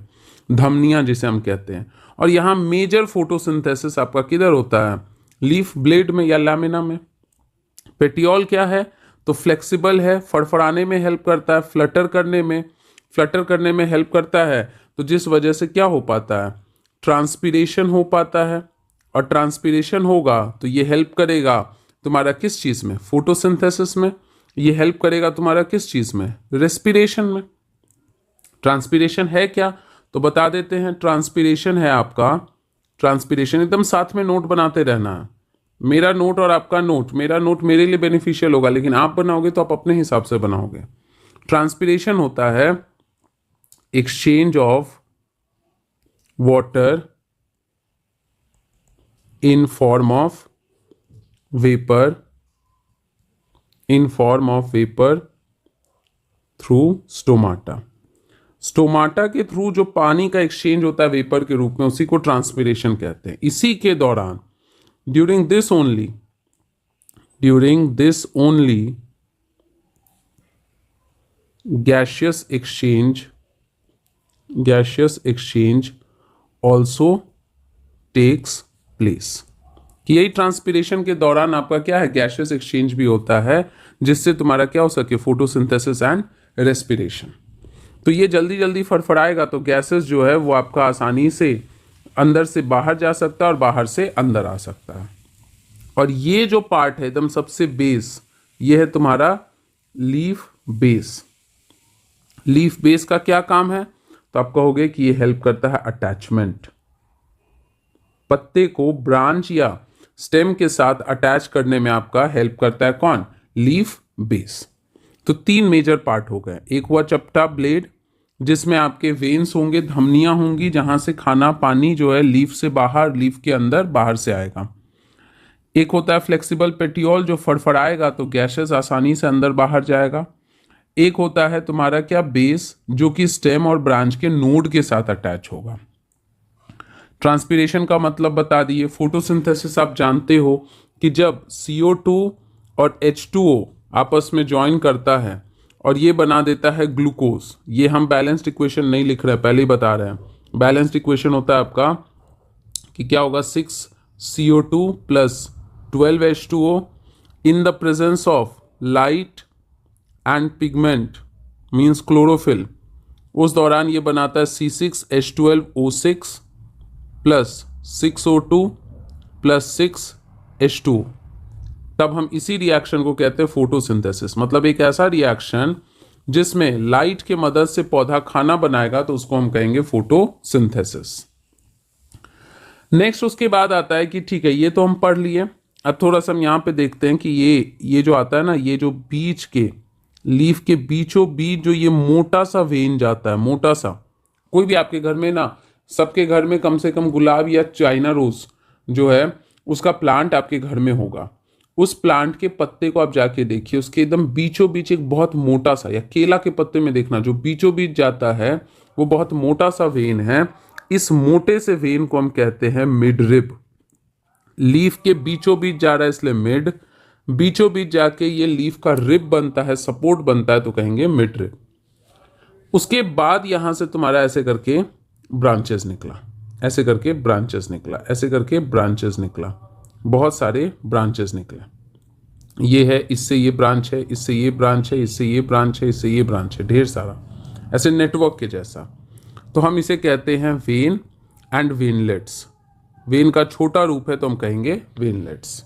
धमनियां जिसे हम कहते हैं। और यहाँ मेजर फोटोसिंथेसिस आपका किधर होता है? लीफ ब्लेड में या लैमिना में। पेटियोल क्या है? तो फ्लेक्सिबल है, फड़फड़ाने में हेल्प करता है, फ्लटर करने में हेल्प करता है। तो जिस वजह से क्या हो पाता है? ट्रांसपीरेशन हो पाता है, और ट्रांसपीरेशन होगा तो ये हेल्प करेगा तुम्हारा किस चीज़ में? फोटोसिंथेसिस में। ये हेल्प करेगा तुम्हारा किस चीज़ में? रेस्पिरेशन में। ट्रांसपीरेशन है क्या? तो बता देते हैं, ट्रांसपीरेशन है आपका, ट्रांसपीरेशन एकदम साथ में नोट बनाते रहना है। मेरा नोट और आपका नोट, मेरा नोट मेरे लिए बेनिफिशियल होगा, लेकिन आप बनाओगे तो आप अपने हिसाब से बनाओगे। ट्रांसपीरेशन होता है exchange of water in form of vapor through stomata। Stomata के थ्रू जो पानी का एक्सचेंज होता है वेपर के रूप में, उसी को ट्रांसपीरेशन कहते हैं। इसी के दौरान during this only gaseous exchange also takes place। कि यही ट्रांसपीरेशन के दौरान आपका क्या है? गैशियस एक्सचेंज भी होता है, जिससे तुम्हारा क्या हो सके? Photosynthesis and respiration. तो ये जल्दी जल्दी फड़फड़ाएगा तो गैसेस जो है वो आपका आसानी से अंदर से बाहर जा सकता है और बाहर से अंदर आ सकता है। और ये जो पार्ट है एकदम सबसे बेस, ये है तुम्हारा लीफ बेस। लीफ बेस का क्या काम है? तो आप कहोगे कि ये हेल्प करता है अटैचमेंट। पत्ते को ब्रांच या स्टेम के साथ अटैच करने में आपका हेल्प करता है कौन? Leaf base. तो 3 मेजर पार्ट हो गए। एक हुआ चपटा ब्लेड, जिसमें आपके वेन्स होंगे, धमनियां होंगी, जहां से खाना पानी जो है लीफ से बाहर, लीफ के अंदर बाहर से आएगा। एक होता है फ्लेक्सिबल पेटियोल, जो फड़फड़ाएगा तो गैसेस आसानी से अंदर बाहर जाएगा। एक होता है तुम्हारा क्या? बेस, जो कि स्टेम और ब्रांच के नोड के साथ अटैच होगा। ट्रांसपीरेशन का मतलब बता दिए। फोटोसिंथेसिस आप जानते हो कि जब CO2 और H2O आपस में ज्वाइन करता है और ये बना देता है ग्लूकोज। ये हम बैलेंस्ड इक्वेशन नहीं लिख रहे हैं, पहले ही बता रहे हैं। बैलेंस्ड इक्वेशन होता है आपका कि क्या होगा? 6CO2 plus 12H2O in the presence of light and pigment means chlorophyll. उस दौरान ये बनाता है C6H12O6 plus 6O2 plus 6H2। तब हम इसी रिएक्शन को कहते हैं फोटोसिंथेसिस। मतलब एक ऐसा रिएक्शन जिसमें लाइट के मदद से पौधा खाना बनाएगा तो उसको हम कहेंगे फोटोसिंथेसिस। नेक्स्ट उसके बाद आता है कि ठीक है, ये तो हम पढ़ लिए। अब थोड़ा सा हम यहाँ पे देखते हैं कि ये जो आता है ना, ये जो बीच के लीफ के बीचों बीच जो ये मोटा सा वेन जाता है, मोटा सा। कोई भी आपके घर में ना, सबके घर में कम से कम गुलाब या चाइना रोज जो है उसका प्लांट आपके घर में होगा। उस प्लांट के पत्ते को आप जाके देखिए, उसके एकदम बीचों बीच एक बहुत मोटा सा, या केला के पत्ते में देखना जो बीचों बीच जाता है वो बहुत मोटा सा वेन है। इस मोटे से वेन को हम कहते हैं मिड रिब। लीफ के बीचों बीच जा रहा है इसलिए मिड, बीचों बीच जाके ये लीफ का रिब बनता है, सपोर्ट बनता है, तो कहेंगे मिड रिब। उसके बाद यहां से तुम्हारा ऐसे करके ब्रांचेस निकला, ऐसे करके ब्रांचेस निकला, ऐसे करके ब्रांचेस निकला, बहुत सारे ब्रांचेस निकले। ये है, इससे ये ब्रांच है, इससे ये ब्रांच है, इससे ये ब्रांच है, इससे ये ब्रांच है, ढेर सारा, ऐसे नेटवर्क के जैसा। तो हम इसे कहते हैं वेन एंड वेनलेट्स। वेन का छोटा रूप है तो हम कहेंगे वेनलेट्स।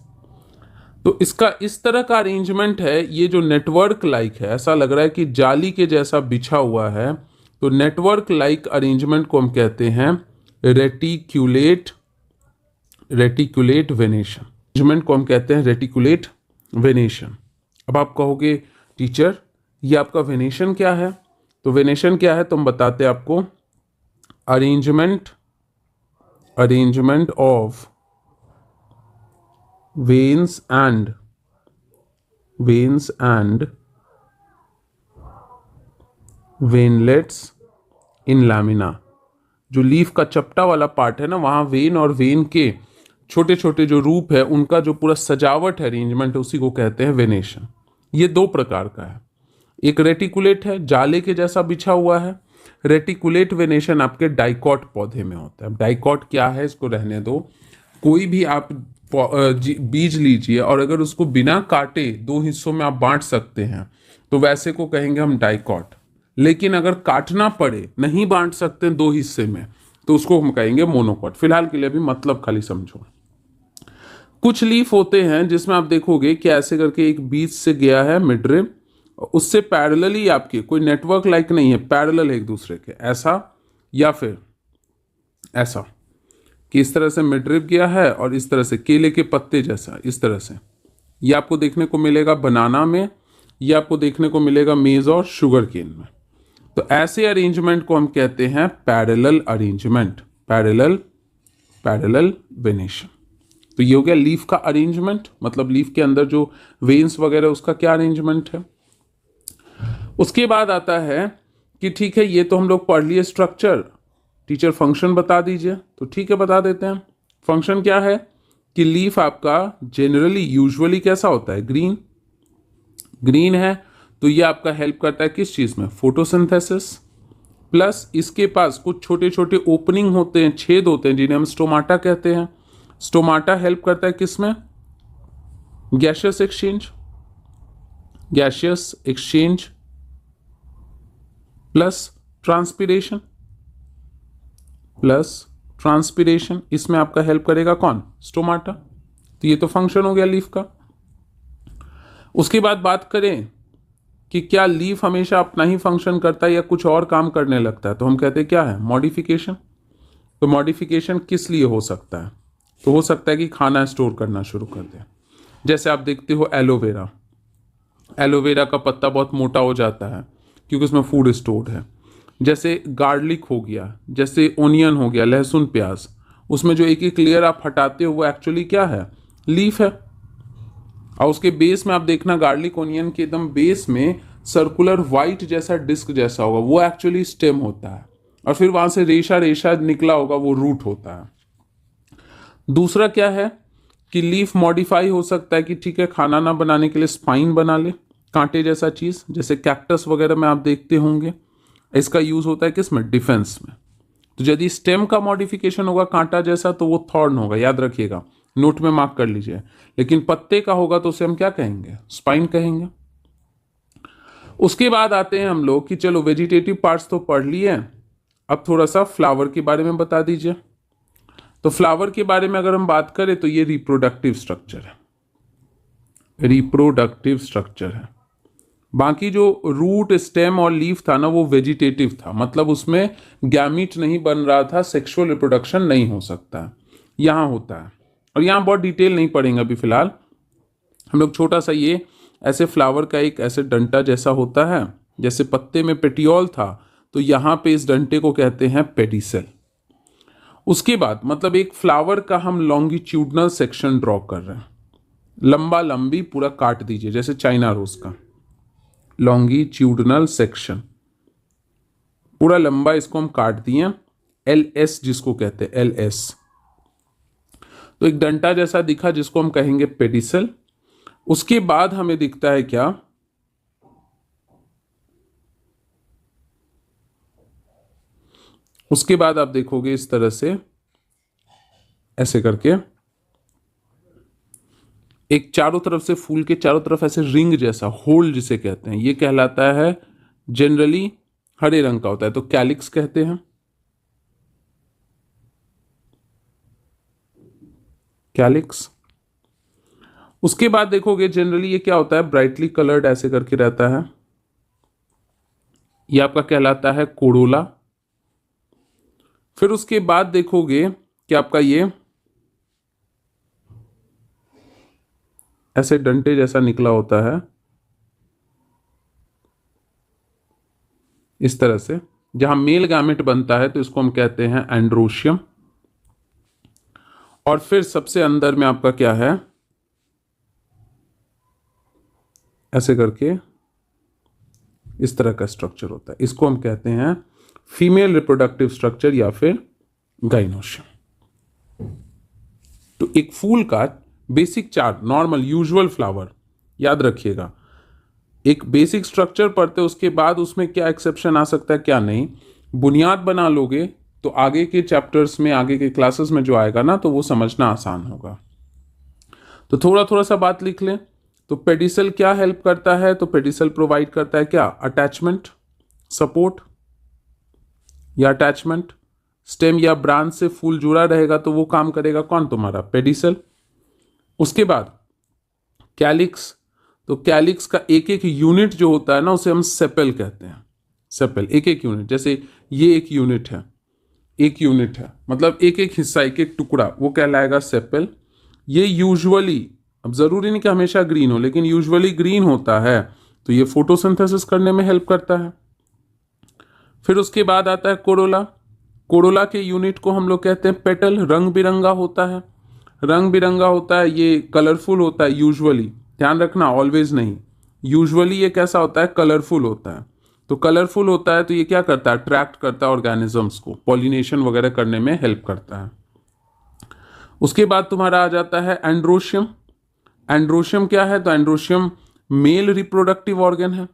तो इसका इस तरह का अरेंजमेंट है, ये जो नेटवर्क लाइक है, ऐसा लग रहा है कि जाली के जैसा बिछा हुआ है। तो नेटवर्क लाइक अरेंजमेंट को हम कहते हैं रेटिकुलेट वेनेशन। अरेंजमेंट को हम कहते हैं रेटिकुलेट वेनेशन। अब आप कहोगे टीचर ये आपका वेनेशन क्या है? तो वेनेशन क्या है तो हम बताते हैं आपको, arrangement of veins and veinlets in lamina. जो लीफ का चपटा वाला पार्ट है ना, वहां वेन और वेन के छोटे छोटे जो रूप है उनका जो पूरा सजावट है, अरेंजमेंट है, उसी को कहते हैं वेनेशन। ये दो प्रकार का है, एक रेटिकुलेट है, जाले के जैसा बिछा हुआ है। रेटिकुलेट वेनेशन आपके डाइकॉट पौधे में होता है। डाइकॉट क्या है इसको रहने दो। कोई भी आप बीज लीजिए और अगर उसको बिना काटे दो हिस्सों में आप बांट सकते हैं तो वैसे को कहेंगे हम डाइकॉट। लेकिन अगर काटना पड़े, नहीं बांट सकते दो हिस्से में, तो उसको हम कहेंगे मोनोकॉट। फिलहाल के लिए अभी मतलब खाली समझो। कुछ लीफ होते हैं जिसमें आप देखोगे कि ऐसे करके एक बीच से गया है मिडरिब, उससे पैरेलली आपके कोई नेटवर्क लाइक नहीं है, पैरेलल है एक दूसरे के, ऐसा या फिर ऐसा कि इस तरह से मिडरिब गया है और इस तरह से केले के पत्ते जैसा इस तरह से। ये आपको देखने को मिलेगा बनाना में, ये आपको देखने को मिलेगा मेज और शुगर केन में। तो ऐसे अरेंजमेंट को हम कहते हैं पैरेलल अरेंजमेंट, पैरेलल वेनेशन। तो ये हो गया लीफ का अरेंजमेंट, मतलब लीफ के अंदर जो वेन्स वगैरह उसका क्या अरेंजमेंट है। उसके बाद आता है कि ठीक है ये तो हम लोग पढ़ लिए स्ट्रक्चर, टीचर फंक्शन बता दीजिए। तो ठीक है बता देते हैं। फंक्शन क्या है कि लीफ आपका जनरली यूजुअली कैसा होता है, ग्रीन है। तो ये आपका हेल्प करता है किस चीज में, फोटोसिंथेसिस। प्लस इसके पास कुछ छोटे छोटे ओपनिंग होते हैं, छेद होते हैं, जिन्हें हम स्टोमाटा कहते हैं। स्टोमाटा हेल्प करता है किसमें, गैसियस एक्सचेंज प्लस ट्रांसपीरेशन, इसमें आपका हेल्प करेगा कौन, स्टोमाटा। तो ये तो फंक्शन हो गया लीफ का। उसके बाद बात करें कि क्या लीफ हमेशा अपना ही फंक्शन करता है या कुछ और काम करने लगता है, तो हम कहते हैं क्या है, मॉडिफिकेशन। तो मॉडिफिकेशन किस लिए हो सकता है, तो हो सकता है कि खाना स्टोर करना शुरू कर दे। जैसे आप देखते हो एलोवेरा का पत्ता बहुत मोटा हो जाता है क्योंकि उसमें फूड स्टोर्ड है। जैसे गार्लिक हो गया, जैसे ओनियन हो गया, लहसुन प्याज, उसमें जो एक एक लेयर आप हटाते हो वो एक्चुअली क्या है, लीफ है। और उसके बेस में आप देखना, गार्लिक ओनियन के एकदम बेस में सर्कुलर व्हाइट जैसा डिस्क जैसा होगा, वो एक्चुअली स्टेम होता है। और फिर वहां से रेशा रेशा निकला होगा, वो रूट होता है। दूसरा क्या है कि लीफ मॉडिफाई हो सकता है कि ठीक है खाना ना बनाने के लिए स्पाइन बना ले, कांटे जैसा चीज, जैसे कैक्टस वगैरह में आप देखते होंगे। इसका यूज होता है किसमें, डिफेंस में। तो यदि स्टेम का मॉडिफिकेशन होगा कांटा जैसा तो वो थॉर्न होगा, याद रखिएगा, नोट में मार्क कर लीजिए। लेकिन पत्ते का होगा तो उसे हम क्या कहेंगे, स्पाइन कहेंगे। उसके बाद आते हैं हम लोग कि चलो वेजिटेटिव पार्ट्स तो पढ़ लिए, अब थोड़ा सा फ्लावर के बारे में बता दीजिए। तो फ्लावर के बारे में अगर हम बात करें तो ये रिप्रोडक्टिव स्ट्रक्चर है। बाकी जो रूट स्टेम और लीफ था ना वो वेजिटेटिव था, मतलब उसमें गैमीट नहीं बन रहा था, सेक्सुअल रिप्रोडक्शन नहीं हो सकता, यहाँ होता है। और यहाँ बहुत डिटेल नहीं पढ़ेंगे अभी फिलहाल हम लोग। छोटा सा ये ऐसे फ्लावर का एक ऐसे डंटा जैसा होता है, जैसे पत्ते में पेटियोल था तो यहाँ पे इस डंटे को कहते हैं पेडिसेल। उसके बाद मतलब एक फ्लावर का हम लॉन्गिट्यूडनल सेक्शन ड्रॉ कर रहे हैं, लंबा लंबी पूरा काट दीजिए, जैसे चाइना रोज का लॉन्गिट्यूडनल सेक्शन पूरा लंबा, इसको हम काट दिए, LS जिसको कहते हैं LS। तो एक डंटा जैसा दिखा जिसको हम कहेंगे पेडिसल। उसके बाद हमें दिखता है क्या, उसके बाद आप देखोगे इस तरह से ऐसे करके एक चारों तरफ से, फूल के चारों तरफ ऐसे रिंग जैसा होल जिसे कहते हैं, ये कहलाता है जनरली हरे रंग का होता है, तो कैलिक्स कहते हैं, कैलिक्स। उसके बाद देखोगे जनरली ये क्या होता है, ब्राइटली कलर्ड ऐसे करके रहता है, ये आपका कहलाता है कोरोला। फिर उसके बाद देखोगे कि आपका ये ऐसे डंटे जैसा निकला होता है, इस तरह से। जहां मेल गैमेट बनता है तो इसको हम कहते हैं एंड्रोशियम। और फिर सबसे अंदर में आपका क्या है, ऐसे करके इस तरह का स्ट्रक्चर होता है, इसको हम कहते हैं फीमेल रिप्रोडक्टिव स्ट्रक्चर या फिर गाइनोशियम। तो एक फूल का basic chart, normal usual flower, याद रखिएगा, एक बेसिक स्ट्रक्चर पढ़ते उसके बाद उसमें क्या एक्सेप्शन आ सकता है क्या नहीं, बुनियाद बना लोगे तो आगे के चैप्टर्स में, आगे के क्लासेस में जो आएगा ना, तो वो समझना आसान होगा। तो थोड़ा थोड़ा सा बात लिख लें। तो पेडिसल क्या हेल्प करता है, तो पेडिसल प्रोवाइड करता है क्या, अटैचमेंट, सपोर्ट या अटैचमेंट। स्टेम या ब्रांच से फूल जुड़ा रहेगा तो वो काम करेगा कौन, तुम्हारा पेडिसल। उसके बाद कैलिक्स, तो कैलिक्स का एक एक यूनिट जो होता है ना, उसे हम सेपल कहते हैं। सेपल, एक एक यूनिट, जैसे ये एक यूनिट है, एक यूनिट है मतलब एक एक हिस्सा, एक एक टुकड़ा, वो कहलाएगा सेपल। ये यूजुअली, अब जरूरी नहीं कि हमेशा ग्रीन हो, लेकिन यूजुअली ग्रीन होता है, तो ये फोटोसिंथेसिस करने में हेल्प करता है। फिर उसके बाद आता है कोरोला। कोरोला के यूनिट को हम लोग कहते हैं पेटल। रंग बिरंगा होता है, रंग बिरंगा होता है, ये कलरफुल होता है यूजुअली, ध्यान रखना ऑलवेज नहीं, यूजुअली ये कैसा होता है, कलरफुल होता है। तो कलरफुल होता है तो ये क्या करता है, अट्रैक्ट करता है ऑर्गेनिजम्स को, पॉलिनेशन वगैरह करने में हेल्प करता है। उसके बाद तुम्हारा आ जाता है एंड्रोशियम। एंड्रोशियम क्या है, तो एंड्रोशियम मेल रिप्रोडक्टिव ऑर्गन है,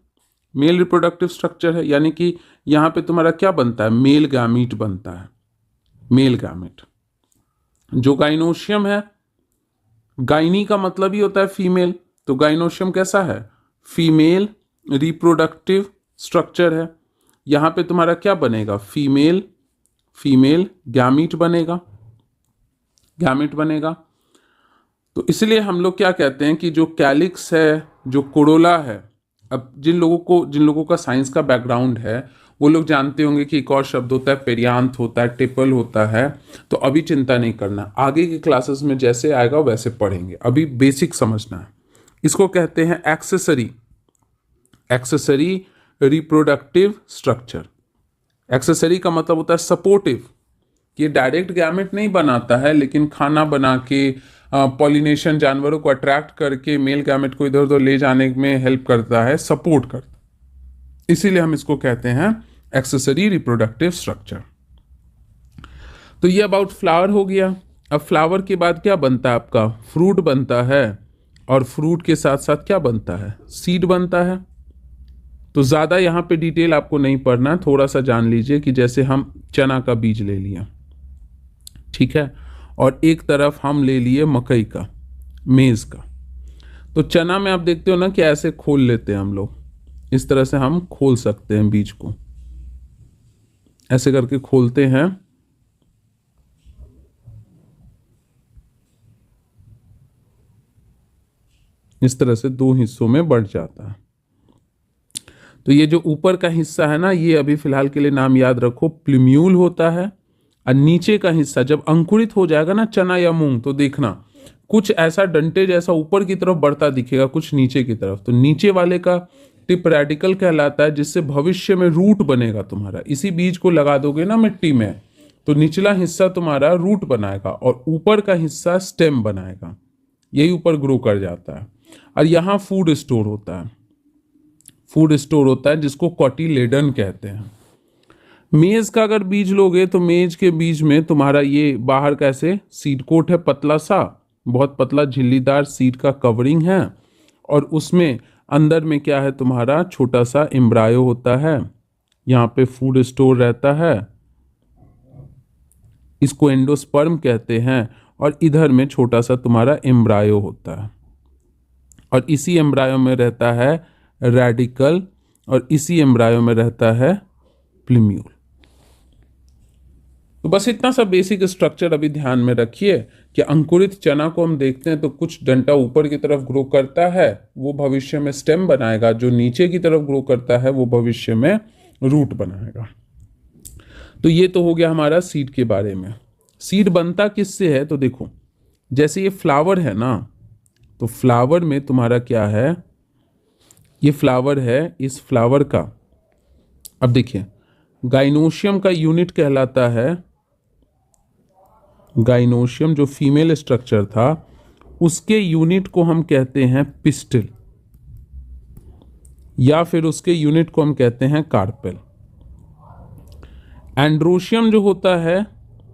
मेल रिप्रोडक्टिव स्ट्रक्चर है, यानी कि यहां पे तुम्हारा क्या बनता है, मेल गैमीट बनता है, मेल गैमीट। जो गाइनोशियम है, गाइनी का मतलब ही होता है फीमेल, तो गाइनोशियम कैसा है, फीमेल रिप्रोडक्टिव स्ट्रक्चर है। यहां पे तुम्हारा क्या बनेगा, फीमेल, फीमेल गैमीट बनेगा, गैमीट बनेगा। तो इसलिए हम लोग क्या कहते हैं कि जो कैलिक्स है, जो कोरोला है, अब जिन लोगों का साइंस का बैकग्राउंड है वो लोग जानते होंगे कि एक और शब्द होता है पेरियांथ होता है, टिपल होता है। तो अभी चिंता नहीं करना, आगे की क्लासेस में जैसे आएगा वैसे पढ़ेंगे, अभी बेसिक समझना है। इसको कहते हैं accessory, accessory reproductive structure. Accessory का मतलब होता है सपोर्टिव, ये डायरेक्ट गैमेट नहीं बनाता है, लेकिन खाना बना के, पॉलिनेशन, जानवरों को अट्रैक्ट करके मेल गैमेट को इधर उधर ले जाने में हेल्प करता है, सपोर्ट करता है। इसीलिए हम इसको कहते हैं एक्सेसरी रिप्रोडक्टिव स्ट्रक्चर। तो ये अबाउट फ्लावर हो गया। अब फ्लावर के बाद क्या बनता है आपका, फ्रूट बनता है, और फ्रूट के साथ साथ क्या बनता है, सीड बनता है। तो ज़्यादा यहाँ पे डिटेल आपको नहीं पढ़ना, थोड़ा सा जान लीजिए कि जैसे हम चना का बीज ले लिया, ठीक है, और एक तरफ हम ले लिए मकई का, मेज का। तो चना में आप देखते हो ना कि ऐसे खोल लेते हैं हम लोग, इस तरह से हम खोल सकते हैं बीज को, ऐसे करके खोलते हैं। इस तरह से दो हिस्सों में बढ़ जाता है। तो ये जो ऊपर का हिस्सा है ना, ये अभी फिलहाल के लिए नाम याद रखो, प्लूम्यूल होता है। और नीचे का हिस्सा जब अंकुरित हो जाएगा ना, चना या मूंग, तो देखना कुछ ऐसा डंटे जैसा ऊपर की तरफ बढ़ता दिखेगा, कुछ नीचे की तरफ। तो नीचे वाले का टिप रेडिकल कहलाता है, जिससे भविष्य में रूट बनेगा तुम्हारा। इसी बीज को लगा दोगे ना मिट्टी में, तो निचला हिस्सा तुम्हारा रूट बनाएगा और ऊपर का हिस्सा स्टेम बनाएगा, यही ऊपर ग्रो कर जाता है। और यहाँ फूड स्टोर होता है, फूड स्टोर होता है, जिसको कॉटिलेडन कहते हैं। मेज का अगर बीज लोगे तो मेज के बीज में तुम्हारा ये बाहर कैसे सीड कोट है, पतला सा, बहुत पतला झिल्लीदार सीड का कवरिंग है, और उसमें अंदर में क्या है तुम्हारा छोटा सा एम्ब्रायो होता है। यहाँ पे फूड स्टोर रहता है, इसको एंडोस्पर्म कहते हैं, और इधर में छोटा सा तुम्हारा एम्ब्रायो होता है, और इसी एम्ब्रायो में रहता है रेडिकल, और इसी एम्ब्रायो में रहता है प्लूम्यूल। तो बस इतना सा बेसिक स्ट्रक्चर अभी ध्यान में रखिए कि अंकुरित चना को हम देखते हैं तो कुछ डंटा ऊपर की तरफ ग्रो करता है, वो भविष्य में स्टेम बनाएगा, जो नीचे की तरफ ग्रो करता है वो भविष्य में रूट बनाएगा। तो ये तो हो गया हमारा सीड के बारे में। सीड बनता किससे है, तो देखो जैसे ये फ्लावर है ना, तो फ्लावर में तुम्हारा क्या है, ये फ्लावर है, इस फ्लावर का अब देखिए, गाइनोशियम का यूनिट कहलाता है, गाइनोशियम जो फीमेल स्ट्रक्चर था उसके यूनिट को हम कहते हैं पिस्टिल, या फिर उसके यूनिट को हम कहते हैं कार्पेल। एंड्रोशियम जो होता है,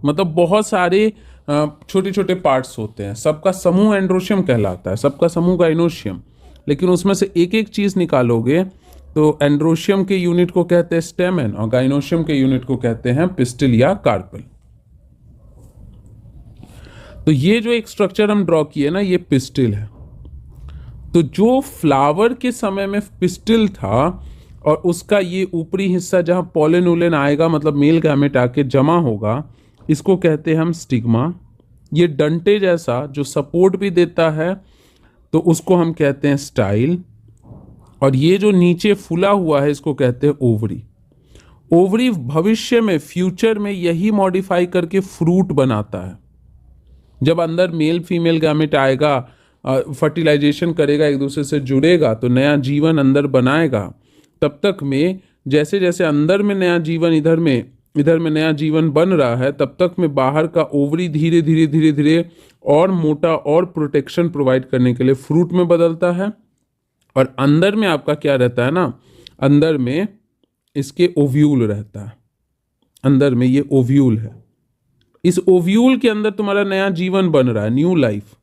मतलब बहुत सारे छोटे छोटे पार्ट्स होते हैं, सबका समूह एंड्रोशियम कहलाता है, सबका समूह गाइनोशियम, लेकिन उसमें से एक एक चीज निकालोगे तो एंड्रोशियम के यूनिट को कहते हैं स्टेमन और गाइनोशियम के यूनिट को कहते हैं पिस्टिल या कार्पेल। तो ये जो एक स्ट्रक्चर हम ड्रॉ किए ना, ये पिस्टिल है। तो जो फ्लावर के समय में पिस्टिल था और उसका ये ऊपरी हिस्सा जहां पॉलन उलन आएगा, मतलब मेल गैमेट आके जमा होगा, इसको कहते हैं हम स्टिग्मा। ये डंटे जैसा जो सपोर्ट भी देता है तो उसको हम कहते हैं स्टाइल। और ये जो नीचे फूला हुआ है इसको कहते हैं ओवरी। ओवरी भविष्य में, फ्यूचर में यही मॉडिफाई करके फ्रूट बनाता है। जब अंदर मेल फीमेल गैमेट आएगा, फर्टिलाइजेशन करेगा, एक दूसरे से जुड़ेगा तो नया जीवन अंदर बनाएगा। तब तक में जैसे जैसे अंदर में नया जीवन, इधर में नया जीवन बन रहा है, तब तक में बाहर का ओवरी धीरे धीरे धीरे धीरे और मोटा और प्रोटेक्शन प्रोवाइड करने के लिए फ्रूट में बदलता है। और अंदर में आपका क्या रहता है ना, अंदर में इसके ओव्यूल रहता है, अंदर में ये ओव्यूल है। इस ओव्यूल के अंदर तुम्हारा नया जीवन बन रहा है, न्यू लाइफ,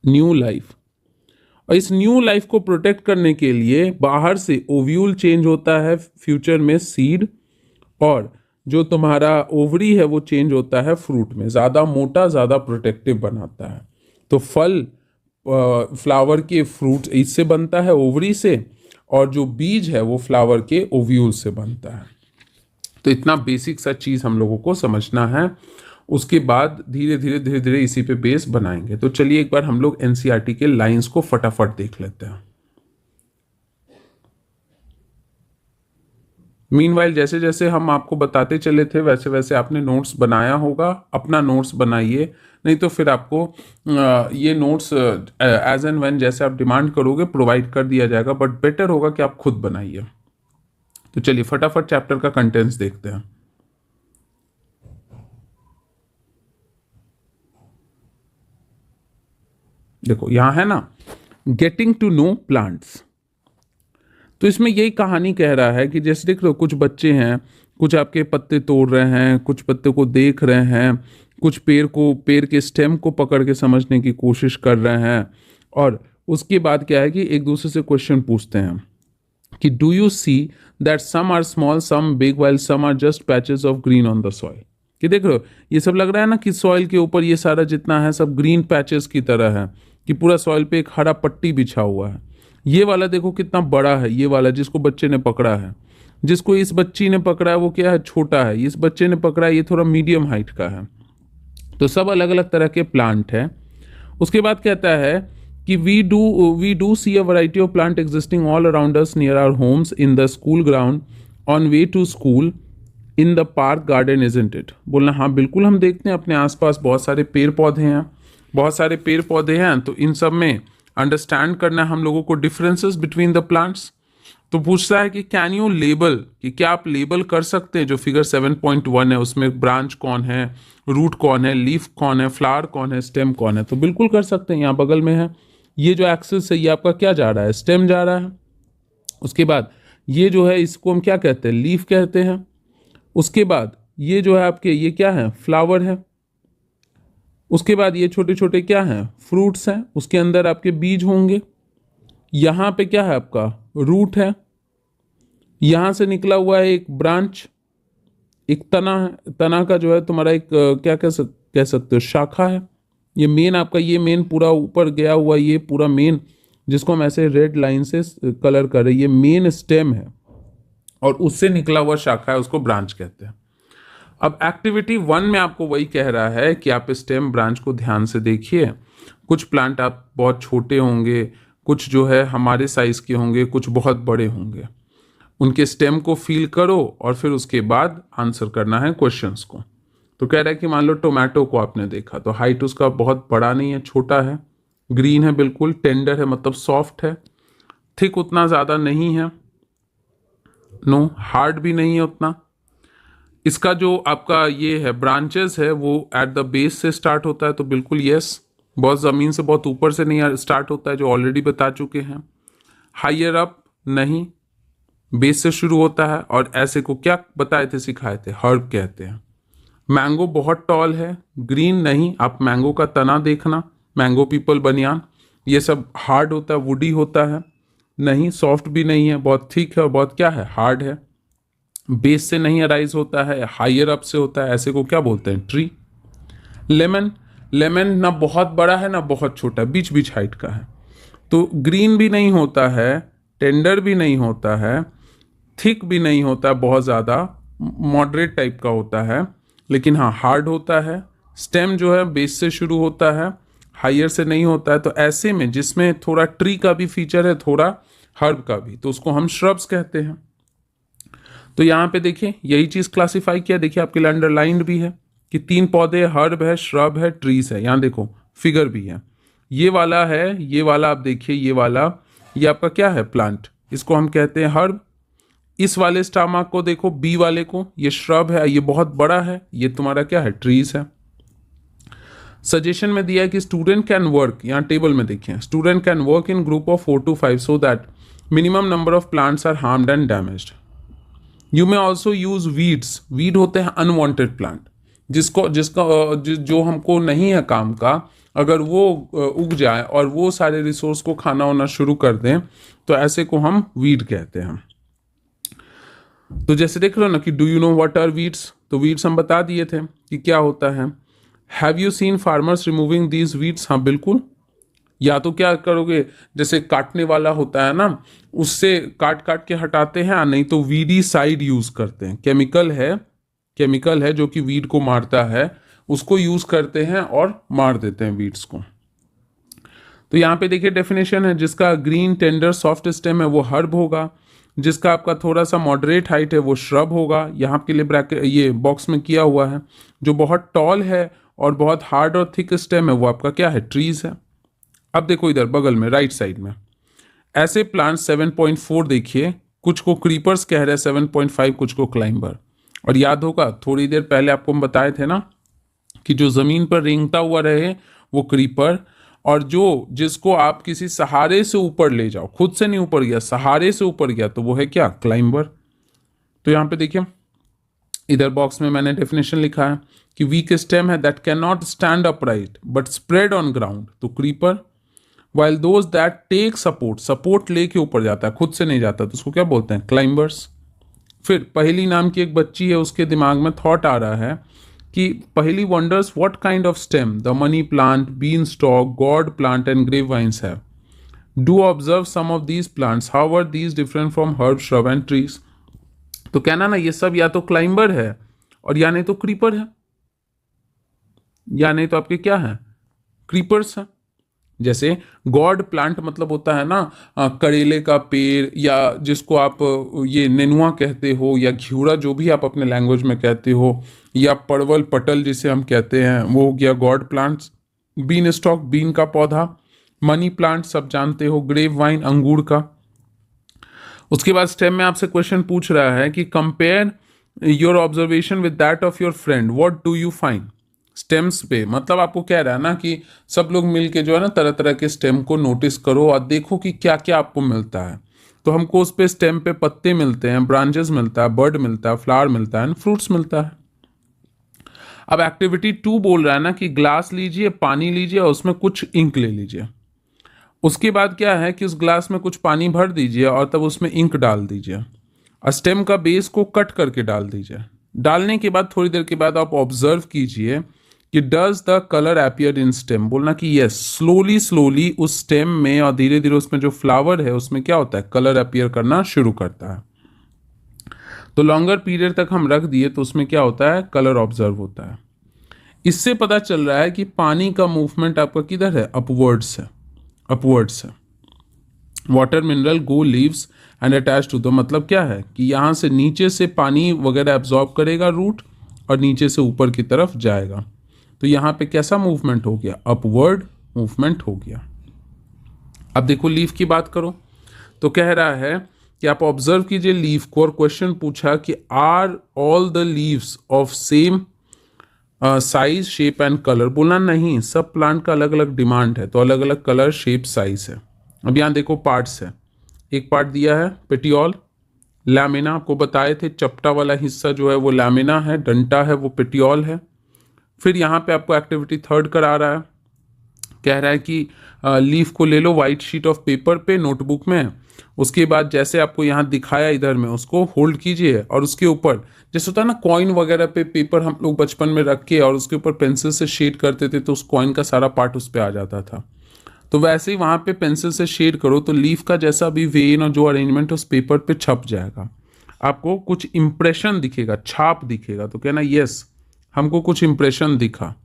न्यू लाइफ। और इस न्यू लाइफ को प्रोटेक्ट करने के लिए बाहर से ओव्यूल चेंज होता है फ्यूचर में सीड, और जो तुम्हारा ओवरी है वो चेंज होता है फ्रूट में, ज़्यादा मोटा, ज़्यादा प्रोटेक्टिव बनाता है। तो फल, फ्लावर के फ्रूट इससे बनता है, ओवरी से, और जो बीज है वो फ्लावर के ओव्यूल से बनता है। तो इतना बेसिक सा चीज़ हम लोगों को समझना है। उसके बाद धीरे धीरे इसी पे बेस बनाएंगे। तो चलिए एक बार हम लोग एनसीईआरटी के लाइंस को फटाफट देख लेते हैं। मीनवाइल जैसे जैसे हम आपको बताते चले थे वैसे वैसे आपने नोट्स बनाया होगा। अपना नोट्स बनाइए, नहीं तो फिर आपको ये नोट्स एज एंड व्हेन जैसे आप डिमांड करोगे प्रोवाइड कर दिया जाएगा, बट बेटर होगा कि आप खुद बनाइए। तो चलिए फटाफट चैप्टर का कंटेंट्स देखते हैं। देखो यहां है ना, गेटिंग टू नो प्लांट्स। तो इसमें यही कहानी कह रहा है कि जैसे देख लो, कुछ बच्चे हैं, कुछ आपके पत्ते तोड़ रहे हैं, कुछ पत्ते को देख रहे हैं, कुछ पेड़ के स्टेम को पकड़ के समझने की कोशिश कर रहे हैं। और उसके बाद क्या है कि एक दूसरे से क्वेश्चन पूछते हैं कि do you see that some are small some big while some are just patches of green on the soil. कि देख लो, ये सब लग रहा है ना कि सॉइल के ऊपर ये सारा जितना है सब ग्रीन पैचेस की तरह है, कि पूरा सॉइल पे एक हरा पट्टी बिछा हुआ है। ये वाला देखो कितना बड़ा है, ये वाला जिसको बच्चे ने पकड़ा है, जिसको इस बच्ची ने पकड़ा है वो क्या है, छोटा है। इस बच्चे ने पकड़ा है, ये थोड़ा मीडियम हाइट का है। तो सब अलग अलग तरह के प्लांट है। उसके बाद कहता है कि we do see a variety of plant existing all around us near our homes, in the school ground, on way to school, in the park garden, isn't it. बोलना हाँ बिल्कुल, हम देखते हैं अपने आसपास बहुत सारे पेड़ पौधे हैं, बहुत सारे पेड़ पौधे हैं। तो इन सब में अंडरस्टैंड करना है हम लोगों को डिफरेंसेस बिटवीन द प्लांट्स। तो पूछता है कि कैन यू लेबल, कि क्या आप लेबल कर सकते हैं जो फिगर 7.1 है उसमें ब्रांच कौन है, रूट कौन है, लीफ कौन है, फ्लावर कौन है, स्टेम कौन है। तो बिल्कुल कर सकते हैं, यहाँ बगल में है। ये जो एक्सिस है ये आपका क्या जा रहा है, स्टेम जा रहा है। उसके बाद ये जो है इसको हम क्या कहते हैं, लीफ कहते हैं। उसके बाद ये जो है आपके, ये क्या है, फ्लावर है। उसके बाद ये छोटे छोटे क्या हैं, फ्रूट्स हैं, उसके अंदर आपके बीज होंगे। यहाँ पे क्या है आपका, रूट है। यहाँ से निकला हुआ है एक ब्रांच, एक तना है। तना का जो है तुम्हारा एक क्या कह सकते हो, शाखा है। ये मेन आपका, ये मेन पूरा ऊपर गया हुआ, ये पूरा मेन जिसको हम ऐसे रेड लाइन से कलर कर रहे हैं, ये मेन स्टेम है और उससे निकला हुआ शाखा है, उसको ब्रांच कहते हैं। अब एक्टिविटी 1 में आपको वही कह रहा है कि आप स्टेम ब्रांच को ध्यान से देखिए। कुछ प्लांट आप बहुत छोटे होंगे, कुछ जो है हमारे साइज के होंगे, कुछ बहुत बड़े होंगे। उनके स्टेम को फील करो और फिर उसके बाद आंसर करना है क्वेश्चंस को। तो कह रहा है कि मान लो टोमेटो को आपने देखा तो हाइट उसका बहुत बड़ा नहीं है, छोटा है, ग्रीन है, बिल्कुल टेंडर है, मतलब सॉफ्ट है, थिक उतना ज़्यादा नहीं है, नो, हार्ड भी नहीं है उतना। इसका जो आपका ये है ब्रांचेस है वो एट द बेस से स्टार्ट होता है, तो बिल्कुल यस। बहुत ज़मीन से बहुत ऊपर से नहीं स्टार्ट होता है, जो ऑलरेडी बता चुके हैं। हायर अप नहीं, बेस से शुरू होता है, और ऐसे को क्या बताए थे, सिखाए थे, हर्ब कहते हैं। मैंगो बहुत टॉल है, ग्रीन नहीं। आप मैंगो का तना देखना, मैंगो पीपल बनियान, ये सब हार्ड होता है, वुडी होता है। नहीं, सॉफ्ट भी नहीं है, बहुत थिक है और बहुत क्या है, हार्ड है। बेस से नहीं अराइज होता है, हायर अप से होता है, ऐसे को क्या बोलते हैं, ट्री। लेमन, लेमन ना बहुत बड़ा है ना बहुत छोटा, बीच बीच हाइट का है, तो ग्रीन भी नहीं होता है, टेंडर भी नहीं होता है, थिक भी नहीं होता, बहुत ज़्यादा मॉडरेट टाइप का होता है, लेकिन हाँ हार्ड होता है। स्टेम जो है बेस से शुरू होता है, हायर से नहीं होता है। तो ऐसे में जिसमें थोड़ा ट्री का भी फीचर है, थोड़ा हर्ब का भी, तो उसको हम श्रब्स कहते हैं। तो यहाँ पे देखिए यही चीज़ क्लासिफाई किया, देखिए आपके लिए अंडरलाइंड भी है कि 3 पौधे, हर्ब है, श्रब है, ट्रीज है। यहाँ देखो फिगर भी है, ये वाला है, ये वाला आप देखिए, ये वाला, ये आपका क्या है, प्लांट, इसको हम कहते हैं हर्ब। इस वाले स्टामा को देखो, बी वाले को, ये श्रब है, ये बहुत बड़ा है, ये तुम्हारा क्या है, ट्रीज है। सजेशन में दिया है कि स्टूडेंट कैन वर्क, यहाँ टेबल में देखिए, student can work in group of 4 to 5 so that minimum number of plants are harmed and damaged. You may also use weeds, weed होते हैं अनवांटेड प्लांट, जो हमको नहीं है काम का, अगर वो उग जाए और वो सारे रिसोर्स को खाना होना शुरू कर दें, तो ऐसे को हम वीड कहते हैं। तो जैसे देख लो ना कि do you know what are weeds, तो वीड्स हम बता दिए थे कि क्या होता है। Have you seen farmers removing these weeds, हाँ बिल्कुल। या तो क्या करोगे, जैसे काटने वाला होता है ना, उससे काट काट के हटाते हैं, नहीं तो वीडी साइड यूज करते हैं, केमिकल है जो कि वीड को मारता है, उसको यूज करते हैं और मार देते हैं वीड्स को। तो यहाँ पे देखिए डेफिनेशन है, जिसका ग्रीन टेंडर सॉफ्ट स्टेम है वो हर्ब होगा, जिसका आपका थोड़ा सा मॉडरेट हाइट है वो श्रब होगा। यहाँ के लिए ब्रैकेट ये बॉक्स में किया हुआ है, जो बहुत टॉल है और बहुत हार्ड और थिक स्टेम है वो आपका क्या है, ट्रीज है। अब देखो इधर बगल में राइट साइड में ऐसे प्लांट 7.4 देखिए, कुछ को क्रीपर्स कह रहे हैं 7.5, कुछ को क्लाइंबर। और याद होगा थोड़ी देर पहले आपको हम बताए थे ना कि जो जमीन पर रेंगता हुआ रहे वो क्रीपर, और जिसको आप किसी सहारे से ऊपर ले जाओ, खुद से नहीं ऊपर गया, सहारे से ऊपर गया, तो वो है क्या, क्लाइंबर। तो यहाँ पे देखिए इधर बॉक्स में मैंने डेफिनेशन लिखा है कि वीक स्टेम है that can not stand upright but spread on ground, तो creeper. While those that take support लेके ऊपर जाता है, खुद से नहीं जाता, तो उसको क्या बोलते हैं, क्लाइंबर्स। फिर पहली नाम की एक बच्ची है, उसके दिमाग में थॉट आ रहा है कि Paheli wonders what kind of stem the money plant, bean stalk, gourd plant and grape vines have. Do observe some of these plants, how are these different from herb, shrub and trees. तो कहना ना ये सब या तो climber है और या नहीं तो क्रीपर है, या नहीं तो आपके क्या है, क्रीपर्स है। जैसे गॉड प्लांट मतलब होता है ना करेले का पेड़, या जिसको आप ये नेनुआ कहते हो, या घिउरा, जो भी आप अपने लैंग्वेज में कहते हो, या परवल पटल जिसे हम कहते हैं, वो हो गया gourd plants. Bean stalk, bean का पौधा। मनी प्लांट सब जानते हो, ग्रेप वाइन अंगूर का। उसके बाद स्टेम में आपसे क्वेश्चन पूछ रहा है कि compare your observation with that of your friend, what do you find. Stems पे मतलब आपको कह रहा है ना कि सब लोग मिलके जो है ना तरह तरह के स्टेम को नोटिस करो और देखो कि क्या क्या आपको मिलता है। तो हमको उस पे स्टेम पे पत्ते मिलते हैं, ब्रांचेस मिलता है, बर्ड मिलता है, फ्लावर मिलता है, फ्रूट्स मिलता है। अब एक्टिविटी 2 बोल रहा है ना कि ग्लास लीजिए, पानी लीजिए और उसमें कुछ इंक ले लीजिए। उसके बाद क्या है कि उस ग्लास में कुछ पानी भर दीजिए और तब उसमें इंक डाल दीजिए, और स्टेम का बेस को कट करके डाल दीजिए। डालने के बाद थोड़ी देर के बाद आप ऑब्जर्व कीजिए कि does the colour appear in stem, बोलना कि यस, स्लोली उस स्टेम में और धीरे धीरे उसमें जो फ्लावर है उसमें क्या होता है, कलर अपीयर करना शुरू करता है। तो लॉन्गर पीरियड तक हम रख दिए तो उसमें क्या होता है, कलर ऑब्जर्व होता है। इससे पता चल रहा है कि पानी का मूवमेंट आपका किधर है, अपवर्ड्स है, अपवर्ड्स है। Water mineral go leaves and attach to the, मतलब क्या है कि यहाँ से नीचे से पानी वगैरह एब्जॉर्ब करेगा रूट, और नीचे से ऊपर की तरफ जाएगा। तो यहाँ पे कैसा मूवमेंट हो गया, अपवर्ड मूवमेंट हो गया। अब देखो लीफ की बात करो तो कह रहा है कि आप ऑब्जर्व कीजिए लीफ को, और क्वेश्चन पूछा कि are all the leaves of same size shape and colour. बोला नहीं, सब प्लांट का अलग अलग डिमांड है, तो अलग अलग कलर शेप साइज है। अब यहाँ देखो पार्ट्स है, एक पार्ट दिया है पेटियोल, लैमिना आपको बताए थे, चपटा वाला हिस्सा जो है वो लैमिना है, डंटा है वो पेटियोल है। फिर यहाँ पे आपको एक्टिविटी थर्ड करा रहा है, कह रहा है कि लीफ को ले लो वाइट शीट ऑफ पेपर पे नोटबुक में, उसके बाद जैसे आपको यहाँ दिखाया इधर में उसको होल्ड कीजिए, और उसके ऊपर जैसे होता है ना कॉइन वगैरह पे पेपर हम लोग बचपन में रख के और उसके ऊपर पेंसिल से शेड करते थे तो उस कॉइन का सारा पार्ट उस पर आ जाता था, तो वैसे ही वहाँ पे पेंसिल से शेड करो तो लीफ का जैसा भी वेन और जो अरेंजमेंट उस पेपर पे छप जाएगा, आपको कुछ इंप्रेशन दिखेगा, छाप दिखेगा, तो कहना यस हमको कुछ इंप्रेशन दिखा।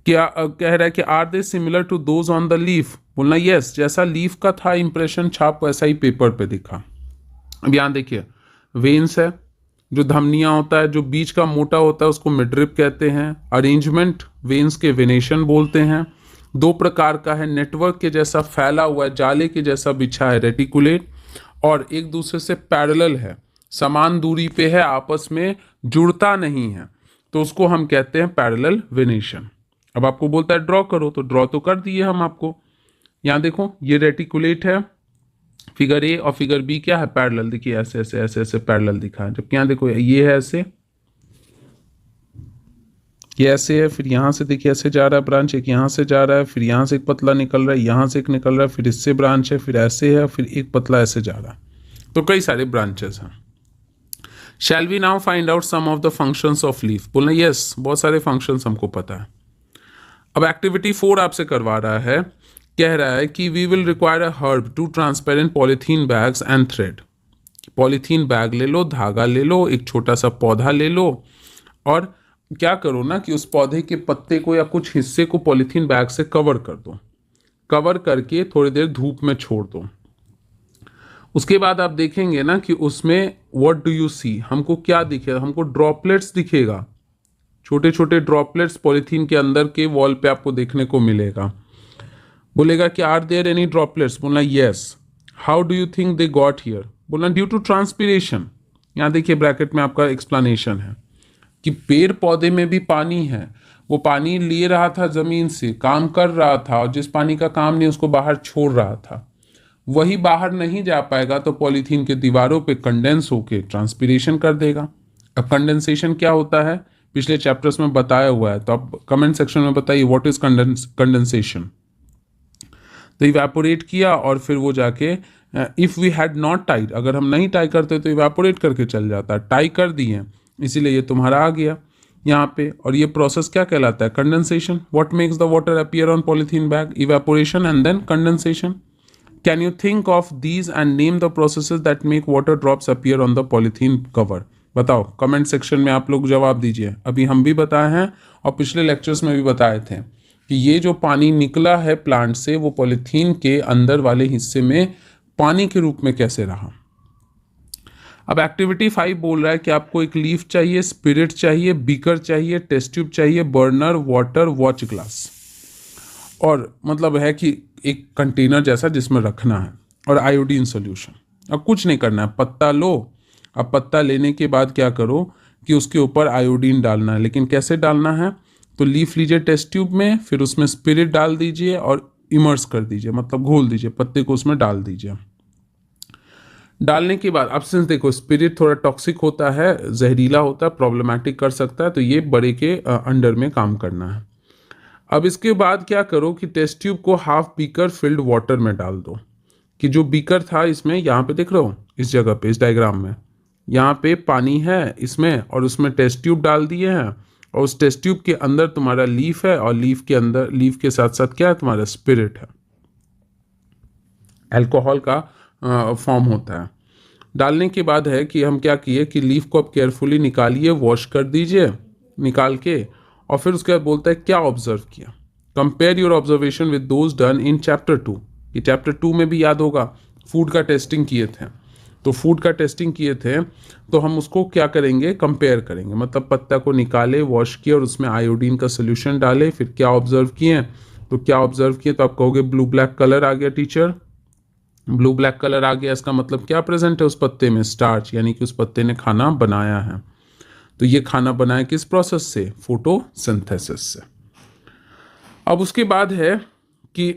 क्या कह रहा है कि are they similar to those on the leaf, बोलना यस जैसा लीफ का था इंप्रेशन छाप वैसा ही पेपर पे दिखा। अब यहाँ देखिए वेन्स है, जो धमनियाँ होता है, जो बीच का मोटा होता है उसको मिडरिप कहते हैं। अरेंजमेंट वेन्स के वेनेशन बोलते हैं। दो प्रकार का है, नेटवर्क के जैसा फैला हुआ है, जाले के जैसा बिछा है रेटिकुलेट, और एक दूसरे से पैरेलल है, समान दूरी पे है, आपस में जुड़ता नहीं है, तो उसको हम कहते हैं पैरेलल वेनेशन। अब आपको बोलता है ड्रॉ करो, तो ड्रॉ तो कर दिए हम आपको। यहाँ देखो ये रेटिकुलेट है, फिगर ए और फिगर बी क्या है पैरेलल, देखिए ऐसे ऐसे ऐसे ऐसे पैरेलल दिखा है, जबकि यहाँ देखो ये है ऐसे, ये ऐसे है, फिर यहाँ से देखिए ऐसे जा रहा है ब्रांच, एक यहाँ से जा रहा है, फिर यहाँ से एक पतला निकल रहा है, यहाँ से एक निकल रहा है, फिर इससे ब्रांच है, फिर ऐसे है, फिर एक पतला ऐसे जा रहा है, तो कई सारे ब्रांचेस हैं। Shall we now find out some of the functions of leaf, बोलना यस बहुत सारे फंक्शंस हमको पता है। अब एक्टिविटी 4 आपसे करवा रहा है, कह रहा है कि we will require a herb two transparent polythene bags and thread. Polythene bag ले लो, धागा ले लो, एक छोटा सा पौधा ले लो, और क्या करो ना कि उस पौधे के पत्ते को या कुछ हिस्से को पॉलीथीन बैग से कवर कर दो, कवर करके थोड़ी देर धूप में छोड़ दो। उसके बाद आप देखेंगे ना कि उसमें व्हाट डू यू सी, हमको क्या दिखेगा, हमको ड्रॉपलेट्स दिखेगा, छोटे छोटे ड्रॉपलेट्स पॉलीथीन के अंदर के वॉल पे आपको देखने को मिलेगा। बोलेगा कि आर देयर एनी ड्रॉपलेट्स, बोलना yes. How do you think they got here, बोलना ड्यू टू ट्रांसपीरेशन। यहाँ देखिए ब्रैकेट में आपका एक्सप्लेनेशन है कि पेड़ पौधे में भी पानी है, वो पानी ले रहा था जमीन से, काम कर रहा था, और जिस पानी का काम नहीं उसको बाहर छोड़ रहा था, वही बाहर नहीं जा पाएगा तो पॉलीथीन के दीवारों पे कंडेंस होके ट्रांसपीरेशन कर देगा। अब कंडेंसेशन क्या होता है पिछले चैप्टर्स में बताया हुआ है, तो आप कमेंट सेक्शन में बताइए व्हाट इज कंडेंसेशन। तो इवेपोरेट किया और फिर वो जाके if we had not tied, अगर हम नहीं टाई करते तो इवेपोरेट करके चल जाता, टाई कर दिए इसीलिए ये तुम्हारा आ गया यहाँ पे। और ये प्रोसेस क्या कहलाता है, condensation. What makes the water appear on polythene bag, evaporation and then condensation. Can you think of these and name the processes that make water drops appear on the polythene cover. बताओ comment section में आप लोग जवाब दीजिए। अभी हम भी बताए हैं और पिछले लेक्चर्स में भी बताए थे कि ये जो पानी निकला है प्लांट से वो पॉलीथीन के अंदर वाले हिस्से में पानी के रूप में कैसे रहा। अब एक्टिविटी 5 बोल रहा है कि आपको एक लीफ चाहिए, स्पिरिट चाहिए, बीकर चाहिए, टेस्ट ट्यूब चाहिए, बर्नर, वाटर, वॉच ग्लास, और मतलब है कि एक कंटेनर जैसा जिसमें रखना है, और आयोडीन सोल्यूशन। अब कुछ नहीं करना है, पत्ता लो। अब पत्ता लेने के बाद क्या करो कि उसके ऊपर आयोडीन डालना है, लेकिन कैसे डालना है, तो लीफ लीजिए टेस्ट ट्यूब में, फिर उसमें स्पिरिट डाल दीजिए और इमर्स कर दीजिए, मतलब घोल दीजिए, पत्ते को उसमें डाल दीजिए। डालने के बाद अब सिंस देखो स्पिरिट थोड़ा टॉक्सिक होता है, जहरीला होता है, प्रॉब्लमेटिक कर सकता है, तो ये बड़े के अंडर में काम करना है। अब इसके बाद क्या करो कि टेस्ट ट्यूब को हाफ बीकर फिल्ड वाटर में डाल दो, कि जो बीकर था इसमें, यहाँ पे देख रहे हो इस जगह पे, इस डायग्राम में, यहाँ पे पानी है इसमें, और उसमें टेस्ट ट्यूब डाल दिए हैं, और उस टेस्ट ट्यूब के अंदर तुम्हारा लीफ है, और लीफ के अंदर, लीफ के साथ साथ क्या है, तुम्हारा स्पिरिट है, अल्कोहल का फॉर्म होता है। डालने के बाद है कि हम क्या किए कि लीफ को अब केयरफुली निकालिए, वॉश कर दीजिए निकाल के, और फिर उसके बाद बोलता है क्या ऑब्जर्व किया। Compare your observation with those done in chapter 2। ये चैप्टर 2 में भी याद होगा फूड का टेस्टिंग किए थे, तो फूड का टेस्टिंग किए थे तो हम उसको क्या करेंगे, कंपेयर करेंगे। मतलब पत्ता को निकाले, वॉश किया, और उसमें आयोडीन का सोल्यूशन डाले, फिर क्या ऑब्जर्व किए, तो क्या ऑब्जर्व किए, तो आप कहोगे ब्लू ब्लैक कलर आ गया टीचर, ब्लू ब्लैक कलर आ गया, इसका मतलब क्या प्रेजेंट है उस पत्ते में? स्टार्च, यानी कि उस पत्ते ने खाना बनाया है। तो ये खाना बनाया किस प्रोसेस से? फोटोसिंथेसिस से। अब उसके बाद है कि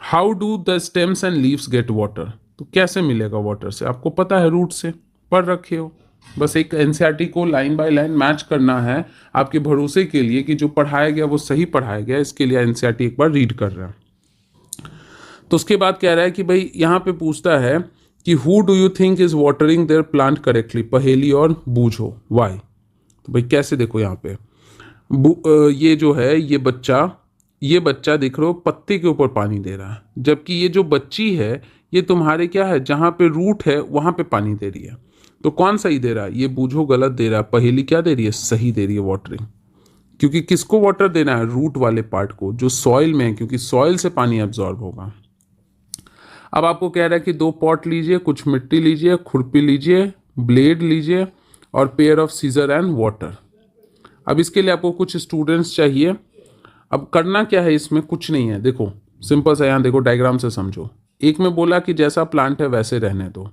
how do the stems and leaves get water. तो कैसे मिलेगा वाटर? से आपको पता है, रूट से, पढ़ रखे हो। बस एक एनसीईआरटी को लाइन बाय लाइन मैच करना है आपके भरोसे के लिए कि जो पढ़ाया गया वो सही पढ़ाया गया। इसके लिए एनसीईआरटी एक बार रीड कर रहे हैं। तो उसके बाद कह रहा है कि भाई यहाँ पे पूछता है कि who do you think is watering there plant correctly, पहेली और बूझो वाई। तो भाई कैसे, देखो यहाँ पे ये जो है ये बच्चा देख रहे हो पत्ते के ऊपर पानी दे रहा है, जबकि ये जो बच्ची है ये तुम्हारे क्या है, जहाँ पे रूट है वहाँ पे पानी दे रही है। तो कौन सही दे रहा है? ये बूझो गलत दे रहा है, पहेली क्या दे रही है? सही दे रही है, वाटरिंग। क्योंकि किसको वाटर देना है? रूट वाले पार्ट को जो सॉइल में है, क्योंकि सॉइल से पानी एब्जॉर्ब होगा। अब आपको कह रहा है कि 2 पॉट लीजिए, कुछ मिट्टी लीजिए, खुरपी लीजिए, ब्लेड लीजिए और pair of scissor and water. अब इसके लिए आपको कुछ स्टूडेंट्स चाहिए। अब करना क्या है, इसमें कुछ नहीं है, देखो सिंपल सा, यहाँ देखो डायग्राम से समझो। एक में बोला कि जैसा प्लांट है वैसे रहने दो।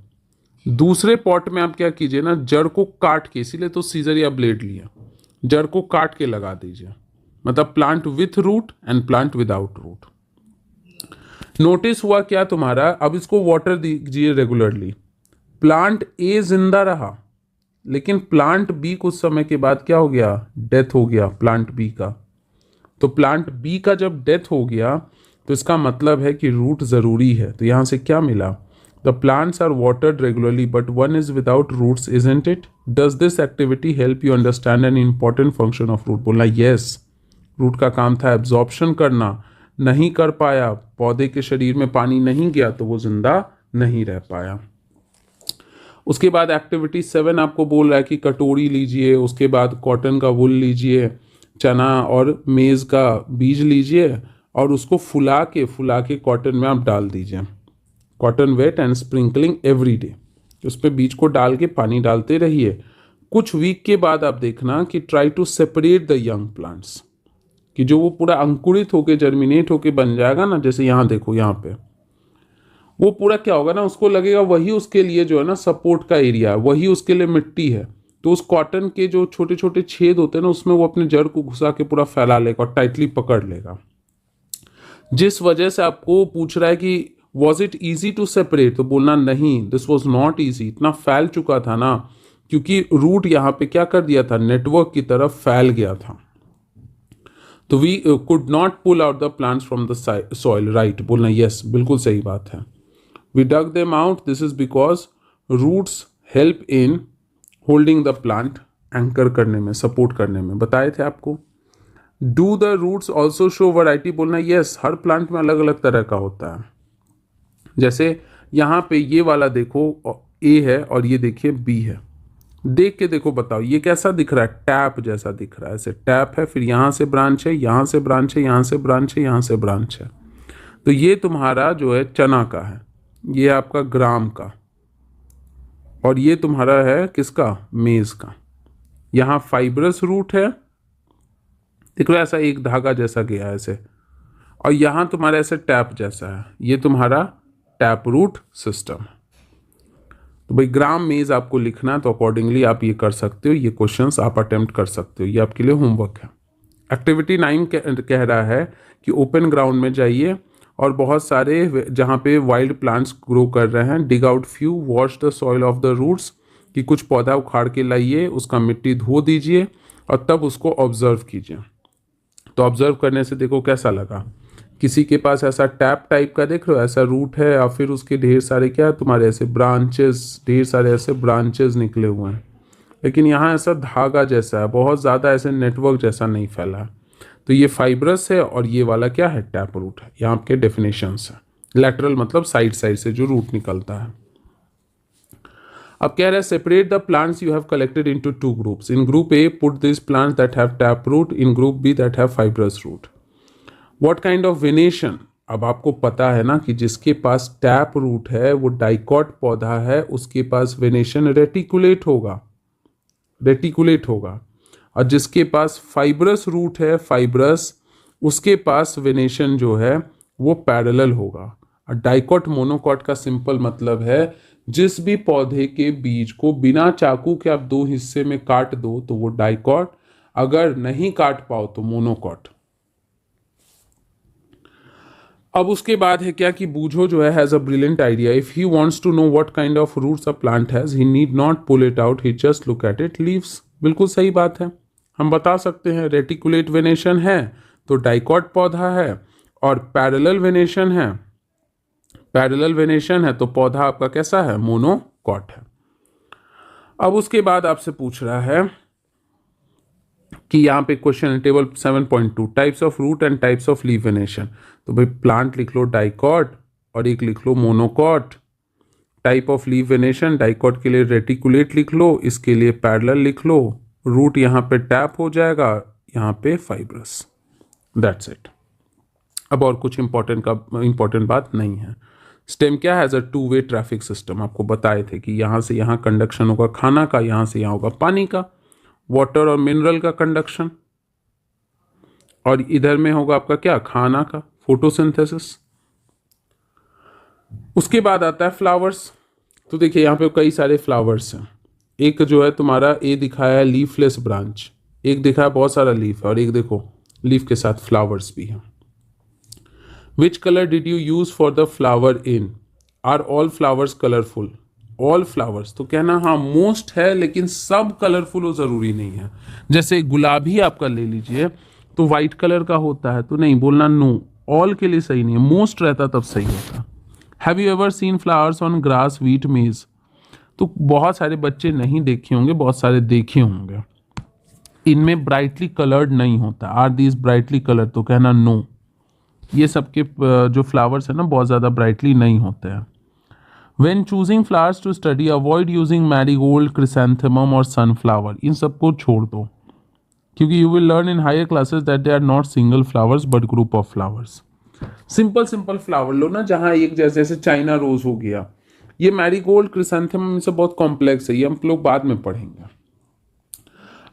दूसरे पॉट में आप क्या कीजिए ना, जड़ को काट के, इसीलिए तो सीजर या ब्लेड लिया, जड़ को काट के लगा दीजिए। मतलब plant with root and plant without root. Notice हुआ क्या तुम्हारा? अब इसको वाटर दीजिए रेगुलरली। प्लांट ए जिंदा रहा, लेकिन प्लांट बी कुछ समय के बाद क्या हो गया? डेथ हो गया प्लांट बी का। तो प्लांट बी का जब डेथ हो गया तो इसका मतलब है कि रूट जरूरी है। तो यहां से क्या मिला? The plants are watered regularly but one is without roots, isn't it? Does this activity help you understand an important function of root? बोलना यस, रूट का काम था एब्जॉर्प्शन करना, नहीं कर पाया, पौधे के शरीर में पानी नहीं गया तो वो जिंदा नहीं रह पाया। उसके बाद एक्टिविटी 7 आपको बोल रहा है कि कटोरी लीजिए, उसके बाद कॉटन का वुल लीजिए, चना और मेज़ का बीज लीजिए और उसको फुला के कॉटन में आप डाल दीजिए। Cotton wet and sprinkling every day. उस पर बीज को डाल के पानी डालते रहिए। कुछ वीक के बाद आप देखना कि try to separate the young plants, कि जो वो पूरा अंकुरित होके जर्मिनेट होके बन जाएगा ना, जैसे यहाँ देखो, यहाँ पे वो पूरा क्या होगा ना, उसको लगेगा वही उसके लिए जो है ना सपोर्ट का एरिया है, वही उसके लिए मिट्टी है। तो उस कॉटन के जो छोटे छोटे छेद होते हैं ना, उसमें वो अपने जड़ को घुसा के पूरा फैला लेगा और टाइटली पकड़ लेगा। जिस वजह से आपको पूछ रहा है कि was it easy to separate, तो बोलना नहीं, दिस वॉज नॉट ईजी। इतना फैल चुका था ना, क्योंकि रूट यहाँ पे क्या कर दिया था, नेटवर्क की तरफ फैल गया था। तो we could not pull out the plants from the soil, right, बोलना यस, बिल्कुल सही बात है। We dug them out, this is because roots help in holding the plant, anchor करने में, सपोर्ट करने में, बताए थे आपको। Do the roots also show variety, बोलना यस, हर प्लांट में अलग अलग तरह का होता है। जैसे यहाँ पे ये वाला देखो ए है और ये देखिए बी है, देख के देखो, बताओ ये कैसा दिख रहा है? टैप जैसा दिख रहा है। ऐसे टैप है, फिर यहाँ से ब्रांच है, यहाँ से ब्रांच है, यहाँ से ब्रांच है, यहाँ से ब्रांच है। तो ये तुम्हारा जो है चना का है, ये आपका ग्राम का, और ये तुम्हारा है किसका? मेज का। यहाँ फाइब्रस रूट है, देख लो ऐसा एक धागा जैसा गया है ऐसे, और यहाँ तुम्हारा ऐसे टैप जैसा है, ये तुम्हारा टैप रूट सिस्टम। तो भाई ग्राम मेज आपको लिखना है, तो अकॉर्डिंगली आप ये कर सकते हो, ये क्वेश्चंस आप अटेम्प्ट कर सकते हो, ये आपके लिए होमवर्क है। एक्टिविटी 9 कह रहा है कि ओपन ग्राउंड में जाइए और बहुत सारे जहाँ पे वाइल्ड प्लांट्स ग्रो कर रहे हैं, dig out few, wash the soil of the roots, कि कुछ पौधा उखाड़ के लाइए, उसका मिट्टी धो दीजिए और तब उसको ऑब्जर्व कीजिए। तो ऑब्जर्व करने से देखो कैसा लगा। किसी के पास ऐसा टैप टाइप का देख रहे हो, ऐसा रूट है और फिर उसके ढेर सारे क्या है तुम्हारे ऐसे ब्रांचेस, ढेर सारे ऐसे ब्रांचेस निकले हुए हैं, लेकिन यहाँ ऐसा धागा जैसा है, बहुत ज़्यादा ऐसे नेटवर्क जैसा नहीं फैला है। तो ये फाइब्रस है और ये वाला क्या है? टैप रूट है। यहाँ आपके डेफिनेशंस है। लैटरल मतलब साइड साइड से जो रूट निकलता है। अब कह रहा है separate the plants you have collected into 2 groups. In group A put this plants that have tap root, in group B that have fibrous root. What kind of venation? अब आपको पता है ना कि जिसके पास टैप रूट है वो dicot पौधा है, उसके पास वेनेशन रेटिकुलेट होगा, और जिसके पास फाइब्रस रूट है, फाइब्रस, उसके पास वेनेशन जो है वो पैरेलल होगा। डाइकॉट मोनोकॉट का सिंपल मतलब है जिस भी पौधे के बीज को बिना चाकू के आप दो हिस्से में काट दो तो वो डाइकॉट, अगर नहीं काट पाओ तो मोनोकॉट। अब उसके बाद है क्या कि बूझो जो has a brilliant idea, if he wants to know what kind of roots a plant has he need not pull it out, he just look at it leaves. बिल्कुल सही बात है, हम बता सकते हैं रेटिकुलेट वेनेशन है तो डाइकॉट पौधा है, और पैरेलल वेनेशन है, पैरेलल वेनेशन है तो पौधा आपका कैसा है, मोनोकॉट है। अब उसके बाद आपसे पूछ रहा है कि यहाँ पे question table 7.2 types of root and types of leaf venation, तो भाई प्लांट लिख लो डाइकॉट और एक लिख लो monocot. Type of leaf venation, dicot के लिए रेटिकुलेट लिख लो, इसके लिए पैरेलल लिख लो, रूट यहाँ पे टैप हो जाएगा, यहाँ पे फाइब्रस, दैट्स इट। अब और कुछ इंपॉर्टेंट बात नहीं है। स्टेम क्या है, as a two way traffic system, आपको बताए थे कि यहाँ से यहाँ कंडक्शन होगा खाना का, यहाँ से यहाँ होगा पानी का, वाटर और मिनरल का कंडक्शन, और इधर में होगा आपका क्या, खाना का, फोटोसिंथेसिस। उसके बाद आता है फ्लावर्स। तो देखिए यहाँ पे कई सारे फ्लावर्स हैं, एक जो है तुम्हारा ए दिखाया है लीफलेस ब्रांच, एक दिखाया बहुत सारा लीफ है, और एक देखो लीफ के साथ फ्लावर्स भी हैं। Which colour did you use for the flower in, are all flowers colourful, all flowers तो कहना हाँ मोस्ट है, लेकिन सब कलरफुल हो जरूरी नहीं है। जैसे गुलाबी आपका ले लीजिए तो वाइट कलर का होता है, तो नहीं बोलना नो, ऑल के लिए सही नहीं है, मोस्ट रहता तब सही होता। Have you ever seen flowers on grass wheat मेज, तो बहुत सारे बच्चे नहीं देखे होंगे, बहुत सारे देखे होंगे। इनमें ब्राइटली कलर्ड नहीं होता, आर दीज ब्राइटली कलर, तो कहना नो, ये सबके जो फ्लावर्स है ना बहुत ज़्यादा ब्राइटली नहीं होते हैं। When choosing flowers to study, avoid using marigold, chrysanthemum और sunflower, इन सबको छोड़ दो, क्योंकि you will learn in higher classes that they are not single flowers but group of flowers. Simple flower लो ना, जहाँ एक जैसे चाइना रोज हो गया, ये मैरीगोल्ड क्रिसेंथेमम से बहुत कॉम्प्लेक्स है, ये हम लोग बाद में पढ़ेंगे।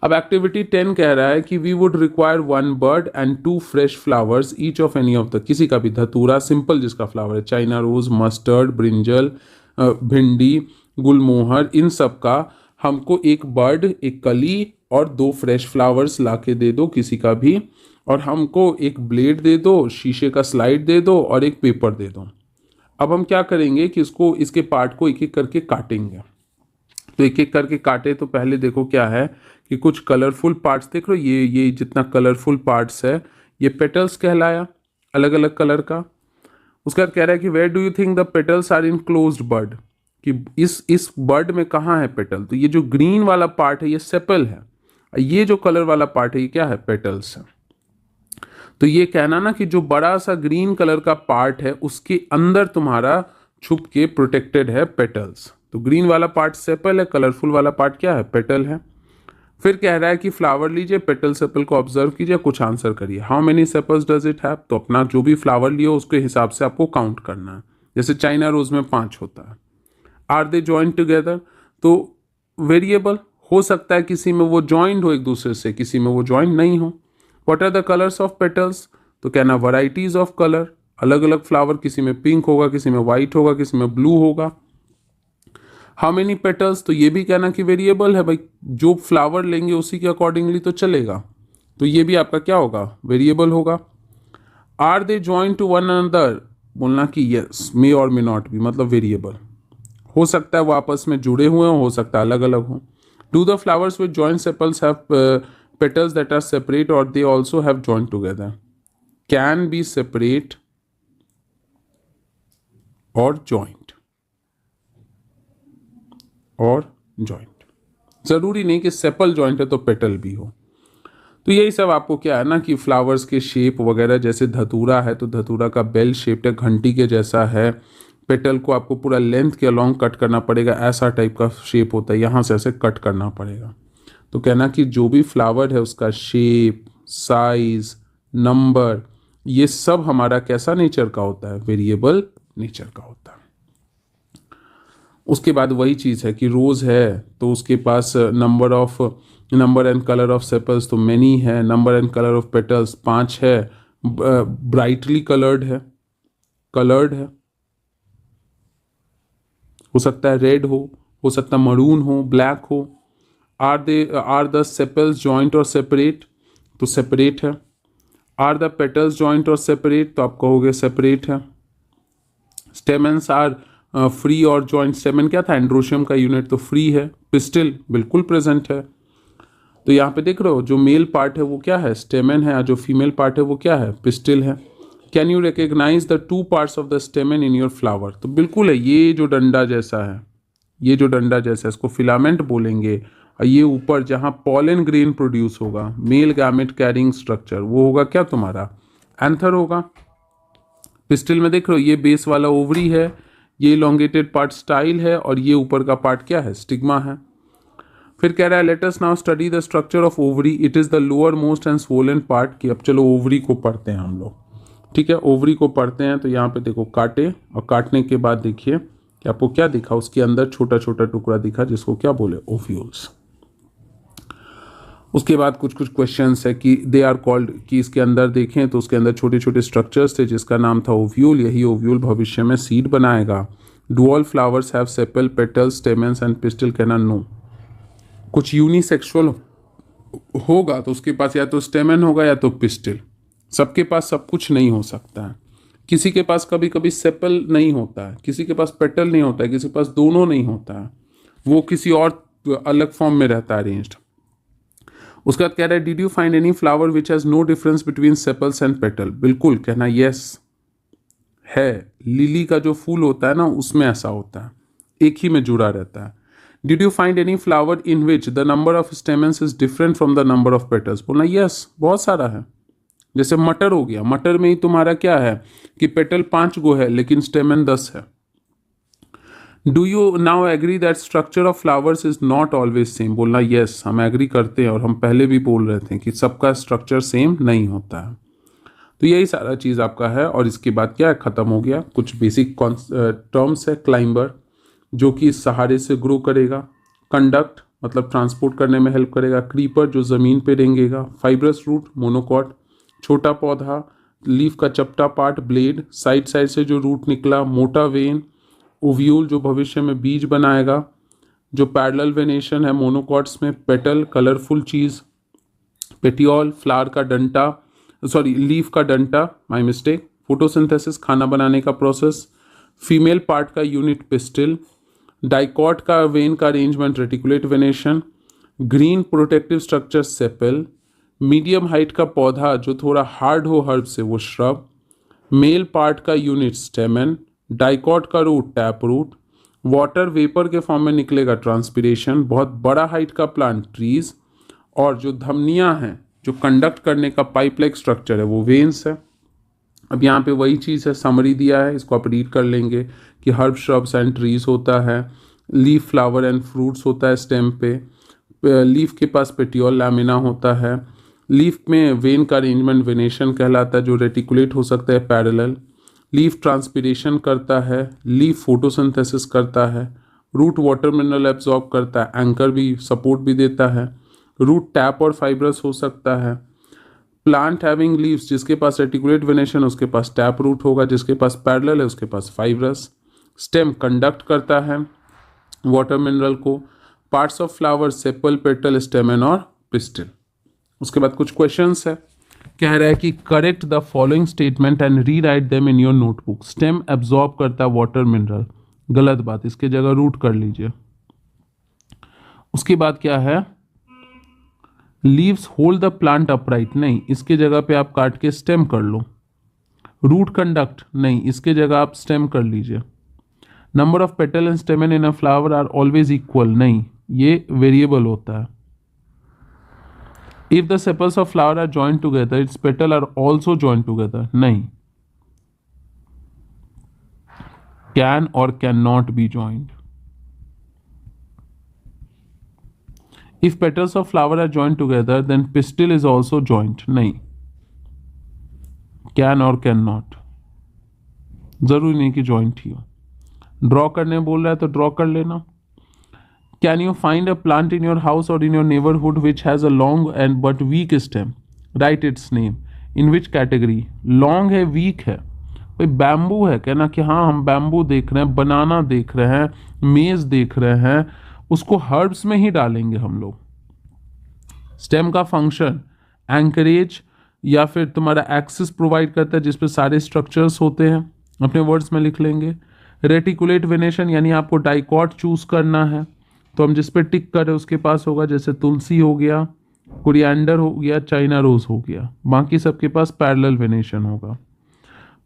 अब एक्टिविटी 10 कह रहा है कि we would require 1 bird and 2 fresh flowers each of any of the, किसी का भी, धतूरा सिंपल जिसका फ्लावर है, चाइना रोज, मस्टर्ड, ब्रिंजल, भिंडी, गुलमोहर, इन सब का हमको एक बर्ड, एक कली और 2 फ्रेश फ्लावर्स ला के दे दो किसी का भी, और हमको एक ब्लेड दे दो, शीशे का स्लाइड दे दो और एक पेपर दे दो। अब हम क्या करेंगे कि इसके पार्ट को एक एक करके काटेंगे। तो एक एक करके काटे तो पहले देखो क्या है कि कुछ कलरफुल पार्ट्स देख लो, ये जितना कलरफुल पार्ट्स है ये पेटल्स कहलाया, अलग अलग कलर का। उसका कह रहा है कि where do you think the petals are in closed bird, कि इस बर्ड में कहाँ है पेटल, तो ये जो ग्रीन वाला पार्ट है ये सेपल है, ये जो कलर वाला पार्ट है ये क्या है, पेटल्स है। तो ये कहना ना कि जो बड़ा सा ग्रीन कलर का पार्ट है उसके अंदर तुम्हारा छुप के प्रोटेक्टेड है पेटल्स, तो ग्रीन वाला पार्ट सेपल है, कलरफुल वाला पार्ट क्या है, पेटल है। फिर कह रहा है कि फ्लावर लीजिए, पेटल सेपल को ऑब्जर्व कीजिए, कुछ आंसर करिए। How many sepals does it have, तो अपना जो भी फ्लावर लियो उसके हिसाब से आपको काउंट करना है, जैसे चाइना रोज में 5 होता है। आर दे जॉइंट टुगेदर, तो वेरिएबल हो सकता है किसी में वो जॉइंट हो एक दूसरे से, किसी में वो जॉइंट नहीं हो। What are the colours of petals, तो कहना वैरायटीज ऑफ कलर, अलग अलग फ्लावर, किसी में पिंक होगा, किसी में वाइट होगा, किसी में ब्लू होगा। हाउ मेनी पेटल्स, तो ये भी कहना कि वेरिएबल है भाई, जो फ्लावर लेंगे उसी के अकॉर्डिंगली तो चलेगा, तो ये भी आपका क्या होगा, वेरिएबल होगा। Are they joint to one another, बोलना कि यस, मे और मे नॉट बी, मतलब वेरिएबल हो सकता है वो आपस में जुड़े हुए हो सकता है अलग अलग हो। Do the flowers with joint sepals have petals that are separate और they also have joint together, can be separate और जॉइंट, और जॉइंट, जरूरी नहीं कि सेपल जॉइंट है तो पेटल भी हो। तो यही सब आपको क्या है ना कि फ्लावर्स के शेप वगैरह, जैसे धतूरा है तो धतूरा का बेल शेप्ड है, घंटी के जैसा है, पेटल को आपको पूरा लेंथ के अलॉन्ग कट करना पड़ेगा, ऐसा टाइप का शेप होता है, यहाँ से ऐसे कट करना पड़ेगा। तो कहना कि जो भी फ्लावर है उसका शेप, साइज, नंबर, ये सब हमारा कैसा नेचर का होता है, वेरिएबल नेचर का होता है। उसके बाद वही चीज़ है कि रोज़ है तो उसके पास number and colour of sepals तो मैनी है, number and colour of petals 5 है, ब्राइटली कलर्ड है, हो सकता है रेड हो सकता है मरून हो, ब्लैक हो। आर द सेपल्स जॉइंट और सेपरेट, तो सेपरेट है। आर द पेटल्स जॉइंट और सेपरेट, तो आप कहोगे सेपरेट है। स्टेमेंस आर फ्री और जॉइंट, स्टेमन क्या था, एंड्रोशियम का यूनिट, तो फ्री है। पिस्टिल बिल्कुल प्रेजेंट है। तो यहाँ पे देख रहे हो जो मेल पार्ट है वो क्या है, स्टेमन है, और जो फीमेल पार्ट है वो क्या है, पिस्टिल है। Can you recognise the two parts of the stamen in your flower, तो बिल्कुल है, ये जो डंडा जैसा है, ये जो डंडा जैसा है इसको फिलामेंट बोलेंगे। और ये ऊपर जहाँ पॉलन ग्रेन प्रोड्यूस होगा, मेल गैमेट कैरिंग स्ट्रक्चर, वो होगा क्या तुम्हारा, एंथर होगा। पिस्टिल में देख रहे हो ये बेस वाला ओवरी है, ये इलोंगेटेड पार्ट स्टाइल है, और ये ऊपर का पार्ट क्या है, स्टिग्मा है। फिर कह रहा है let us now study the structure of ovary, it is the lower most and swollen part. कि अब चलो ओवरी को पढ़ते हैं हम लोग, ठीक है, ओवरी को पढ़ते हैं। तो यहाँ पे देखो काटे, और काटने के बाद देखिए कि आपको क्या दिखा, उसके अंदर छोटा छोटा टुकड़ा दिखा जिसको क्या बोले, ओव्यूल्स। उसके बाद कुछ कुछ क्वेश्चंस है कि दे आर कॉल्ड, कि इसके अंदर देखें तो उसके अंदर छोटे छोटे स्ट्रक्चर्स थे जिसका नाम था ओव्यूल। यही ओव्यूल भविष्य में सीड बनाएगा। Do all flowers have sepal, petals, stamens and pistil, कहना नो। कुछ यूनिसेक्सुअल होगा तो उसके पास या तो स्टेमन होगा या तो पिस्टिल, सबके पास सब कुछ नहीं हो सकता है। किसी के पास कभी कभी सेपल नहीं होता है, किसी के पास पेटल नहीं होता है, किसी के पास दोनों नहीं होता है, वो किसी और अलग फॉर्म में रहता है अरेंज्ड। उसके बाद कह रहा है did you find any flower which has no difference between sepals and petal, बिल्कुल कहना यस है। लिली का जो फूल होता है ना उसमें ऐसा होता है, एक ही में जुड़ा रहता है। Did you find any flower in which the number of stamens is different from the number of petals, बोलना यस बहुत सारा है। जैसे मटर हो गया, मटर में ही तुम्हारा क्या है कि पेटल 5 गो है लेकिन स्टेमन 10 है। Do you now agree that structure of flowers is not always same, बोलना यस हम एग्री करते हैं, और हम पहले भी बोल रहे थे कि सबका स्ट्रक्चर सेम नहीं होता है। तो यही सारा चीज़ आपका है। और इसके बाद क्या है, ख़त्म हो गया। कुछ बेसिक टर्म्स है, क्लाइंबर जो कि इस सहारे से ग्रो करेगा, कंडक्ट मतलब ट्रांसपोर्ट करने में हेल्प करेगा, क्रीपर जो ज़मीन पे रेंगेगा, फाइब्रस रूट मोनोकॉट छोटा पौधा, लीफ का चपटा पार्ट ब्लेड, साइड साइड से जो रूट निकला मोटा वेन, ओव्यूल जो भविष्य में बीज बनाएगा, जो पैरेलल वेनेशन है मोनोकॉट्स में, पेटल कलरफुल चीज़, पेटियोल फ्लावर का डंटा, सॉरी लीफ का डंटा, माय मिस्टेक, फोटोसिंथेसिस खाना बनाने का प्रोसेस, फीमेल पार्ट का यूनिट पिस्टिल, डाइकॉट का वेन का arrangement reticulate venation, green protective structure sepal, medium height का पौधा जो थोड़ा हार्ड हो हर्ब से वो श्रब, मेल पार्ट का यूनिट स्टेमन, डाइकॉट का root tap root, water vapour के फॉर्म में निकलेगा ट्रांसपिरेशन, बहुत बड़ा हाइट का प्लांट ट्रीज, और जो धमनियाँ हैं जो कंडक्ट करने का पाइप लाइक स्ट्रक्चर है वो वेन्स है। अब यहाँ पे वही चीज़ है, समरी दिया है, इसको आप रीड कर लेंगे कि हर्ब श्रब्स एंड ट्रीज होता है, लीफ फ्लावर एंड फ्रूट्स होता है स्टेम पे, लीफ के पास पेटियोल लैमिना होता है, लीफ में वेन का अरेंजमेंट वेनेशन कहलाता है जो रेटिकुलेट हो सकता है पैरेलल, लीफ ट्रांसपिरेशन करता है, लीफ फोटोसिंथेसिस करता है, रूट वाटर मिनरल एब्जॉर्ब करता है, एंकर भी सपोर्ट भी देता है, रूट टैप और फाइब्रस हो सकता है, प्लांट हैविंग लीव्स जिसके पास रेटिकुलेट वेनेशन उसके पास टैप रूट होगा, जिसके पास पैरेलल है उसके पास फाइब्रस, स्टेम कंडक्ट करता है वाटर मिनरल को, parts of flower sepal petal स्टेमन और पिस्टिल। उसके बाद कुछ क्वेश्चंस है, कह रहा है कि correct the following statement and rewrite them in your notebook. Stem absorb करता है वाटर मिनरल, गलत बात, इसके जगह रूट कर लीजिए। उसके बाद क्या है, leaves hold the plant upright, नहीं, इसके जगह पे आप काट के स्टेम कर लो। रूट कंडक्ट, नहीं, इसके जगह आप स्टेम कर लीजिए। Number of petal and stamen in a flower are always equal, नहीं, ये वेरिएबल होता है। If the sepals of flower are joint together its petal are also joint together, नहीं, कैन और can not be joint. If petals of flower are joined together, then pistil is also joined. नहीं, can और can not, जरूरी नहीं कि joint ही हो। Draw करने बोल रहा है तो ड्रॉ कर लेना। Can you find a plant in your house or in your neighborhood which has a long and but weak stem? Write its name. In which category? Long है, weak है, कोई बैम्बू है कहना कि हाँ हम बैम्बू देख रहे हैं, बनाना देख रहे हैं, मेज देख रहे हैं, उसको हर्ब्स में ही डालेंगे हम लोग। स्टेम का फंक्शन एंकरेज या फिर तुम्हारा एक्सिस प्रोवाइड करता है जिसपे सारे स्ट्रक्चर्स होते हैं, अपने वर्ड्स में लिख लेंगे। रेटिकुलेट वेनेशन यानी आपको डाइकॉट चूज करना है, तो हम जिस पे टिक करें उसके पास होगा, जैसे तुलसी हो गया, कोरिएंडर हो गया, चाइना रोज हो गया, बाकी सबके पास पैरेलल वेनेशन होगा।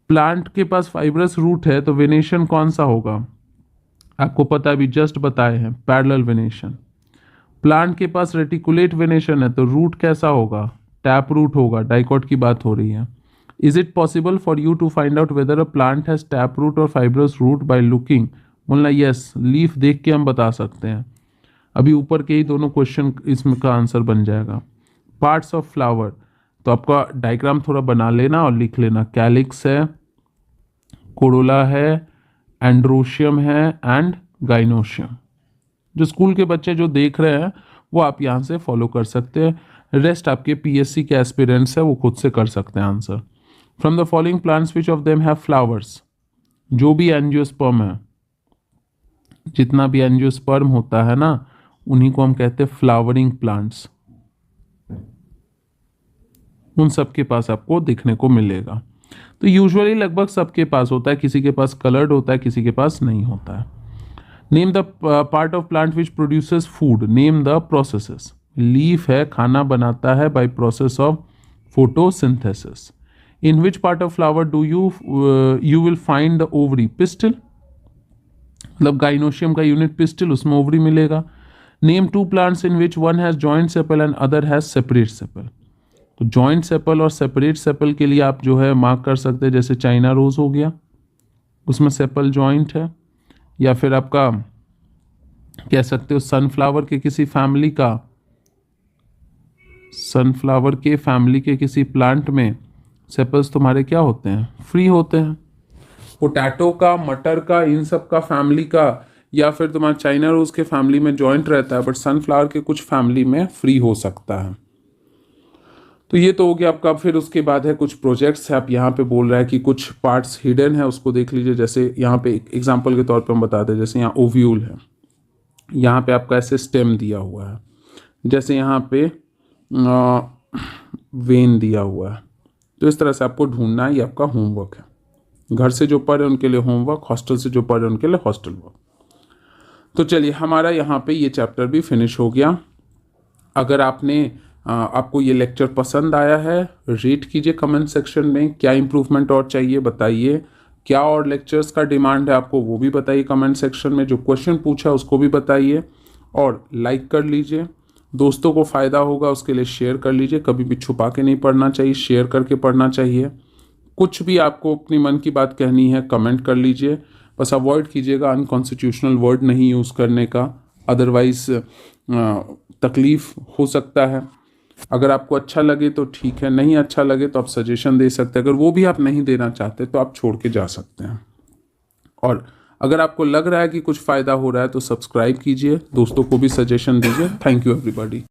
प्लांट के पास फाइब्रस रूट है तो वेनेशन कौन सा होगा, आपको पता है, अभी जस्ट बताए हैं, पैरेलल वेनेशन। प्लांट के पास रेटिकुलेट वेनेशन है तो रूट कैसा होगा, टैप रूट होगा, डाइकॉट की बात हो रही है। Is it possible for you to find out whether a plant has tap root और फाइब्रस रूट बाय लुकिंग, बोलना यस, लीफ देख के हम बता सकते हैं। अभी ऊपर के ही दोनों क्वेश्चन इसमें का आंसर बन जाएगा। पार्ट्स ऑफ फ्लावर, तो आपका डायग्राम थोड़ा बना लेना और लिख लेना, कैलिक्स है, कोरोला है, एंड्रोशियम है एंड गाइनोशियम। जो स्कूल के बच्चे जो देख रहे हैं वो आप यहाँ से फॉलो कर सकते हैं, रेस्ट आपके पीएससी के एस्पिरेंट्स है वो खुद से कर सकते हैं answer. From the following plants which of them have flowers, जो भी एंजियोस्पर्म है, जितना भी एंजियोस्पर्म होता है ना उन्हीं को हम कहते हैं फ्लावरिंग प्लांट्स, उन सबके पास आपको दिखने को मिलेगा। तो यूजुअली लगभग सबके पास होता है, किसी के पास कलर्ड होता है, किसी के पास नहीं होता है। Name the part of plant which produces food, name the processes. Leaf है, खाना बनाता है by process of photosynthesis. In which part of flower do you will find the ovary, pistil, मतलब गाइनोशियम का यूनिट पिस्टिल, उसमें ovary मिलेगा। Name two plants in which one has joint sepal and other has separate sepal. तो joint sepal और separate sepal के लिए आप जो है मार्क कर सकते हैं, जैसे चाइना रोज हो गया, उसमें सेपल जॉइंट है, या फिर आपका कह सकते हो सनफ्लावर के किसी फैमिली का, सनफ्लावर के फैमिली के किसी प्लांट में सेपल्स तुम्हारे क्या होते हैं, फ्री होते हैं। पोटैटो का, मटर का, इन सब का फैमिली का, या फिर तुम्हारा चाइना रोज के फैमिली में जॉइंट रहता है, बट सनफ्लावर के कुछ फैमिली में फ्री हो सकता है। तो ये तो हो गया आपका। फिर उसके बाद है कुछ प्रोजेक्ट्स है, आप यहाँ पे बोल रहा है कि कुछ पार्ट्स हिडन है, उसको देख लीजिए। जैसे यहाँ पे एग्जांपल के तौर पे हम बताते हैं, जैसे यहाँ ओव्यूल है, यहाँ पे आपका ऐसे स्टेम दिया हुआ है, जैसे यहाँ पे वेन दिया हुआ है। तो इस तरह से आपको ढूंढना है, ये आपका होमवर्क है। घर से जो पढ़े उनके लिए होमवर्क, हॉस्टल से जो पढ़े उनके लिए हॉस्टल वर्क। तो चलिए हमारा यहाँ पे ये चैप्टर भी फिनिश हो गया। अगर आपको ये लेक्चर पसंद आया है, रेट कीजिए कमेंट सेक्शन में, क्या इम्प्रूवमेंट और चाहिए बताइए, क्या और लेक्चर्स का डिमांड है आपको वो भी बताइए कमेंट सेक्शन में, जो क्वेश्चन पूछा उसको भी बताइए, और लाइक कर लीजिए। दोस्तों को फ़ायदा होगा उसके लिए शेयर कर लीजिए, कभी भी छुपा के नहीं पढ़ना चाहिए, शेयर करके पढ़ना चाहिए। कुछ भी आपको अपनी मन की बात कहनी है कमेंट कर लीजिए, बस अवॉइड कीजिएगा अनकॉन्स्टिट्यूशनल वर्ड नहीं यूज़ करने का, अदरवाइज तकलीफ़ हो सकता है। अगर आपको अच्छा लगे तो ठीक है, नहीं अच्छा लगे तो आप सजेशन दे सकते हैं। अगर वो भी आप नहीं देना चाहते तो आप छोड़ के जा सकते हैं। और अगर आपको लग रहा है कि कुछ फ़ायदा हो रहा है तो सब्सक्राइब कीजिए, दोस्तों को भी सजेशन दीजिए। Thank you everybody.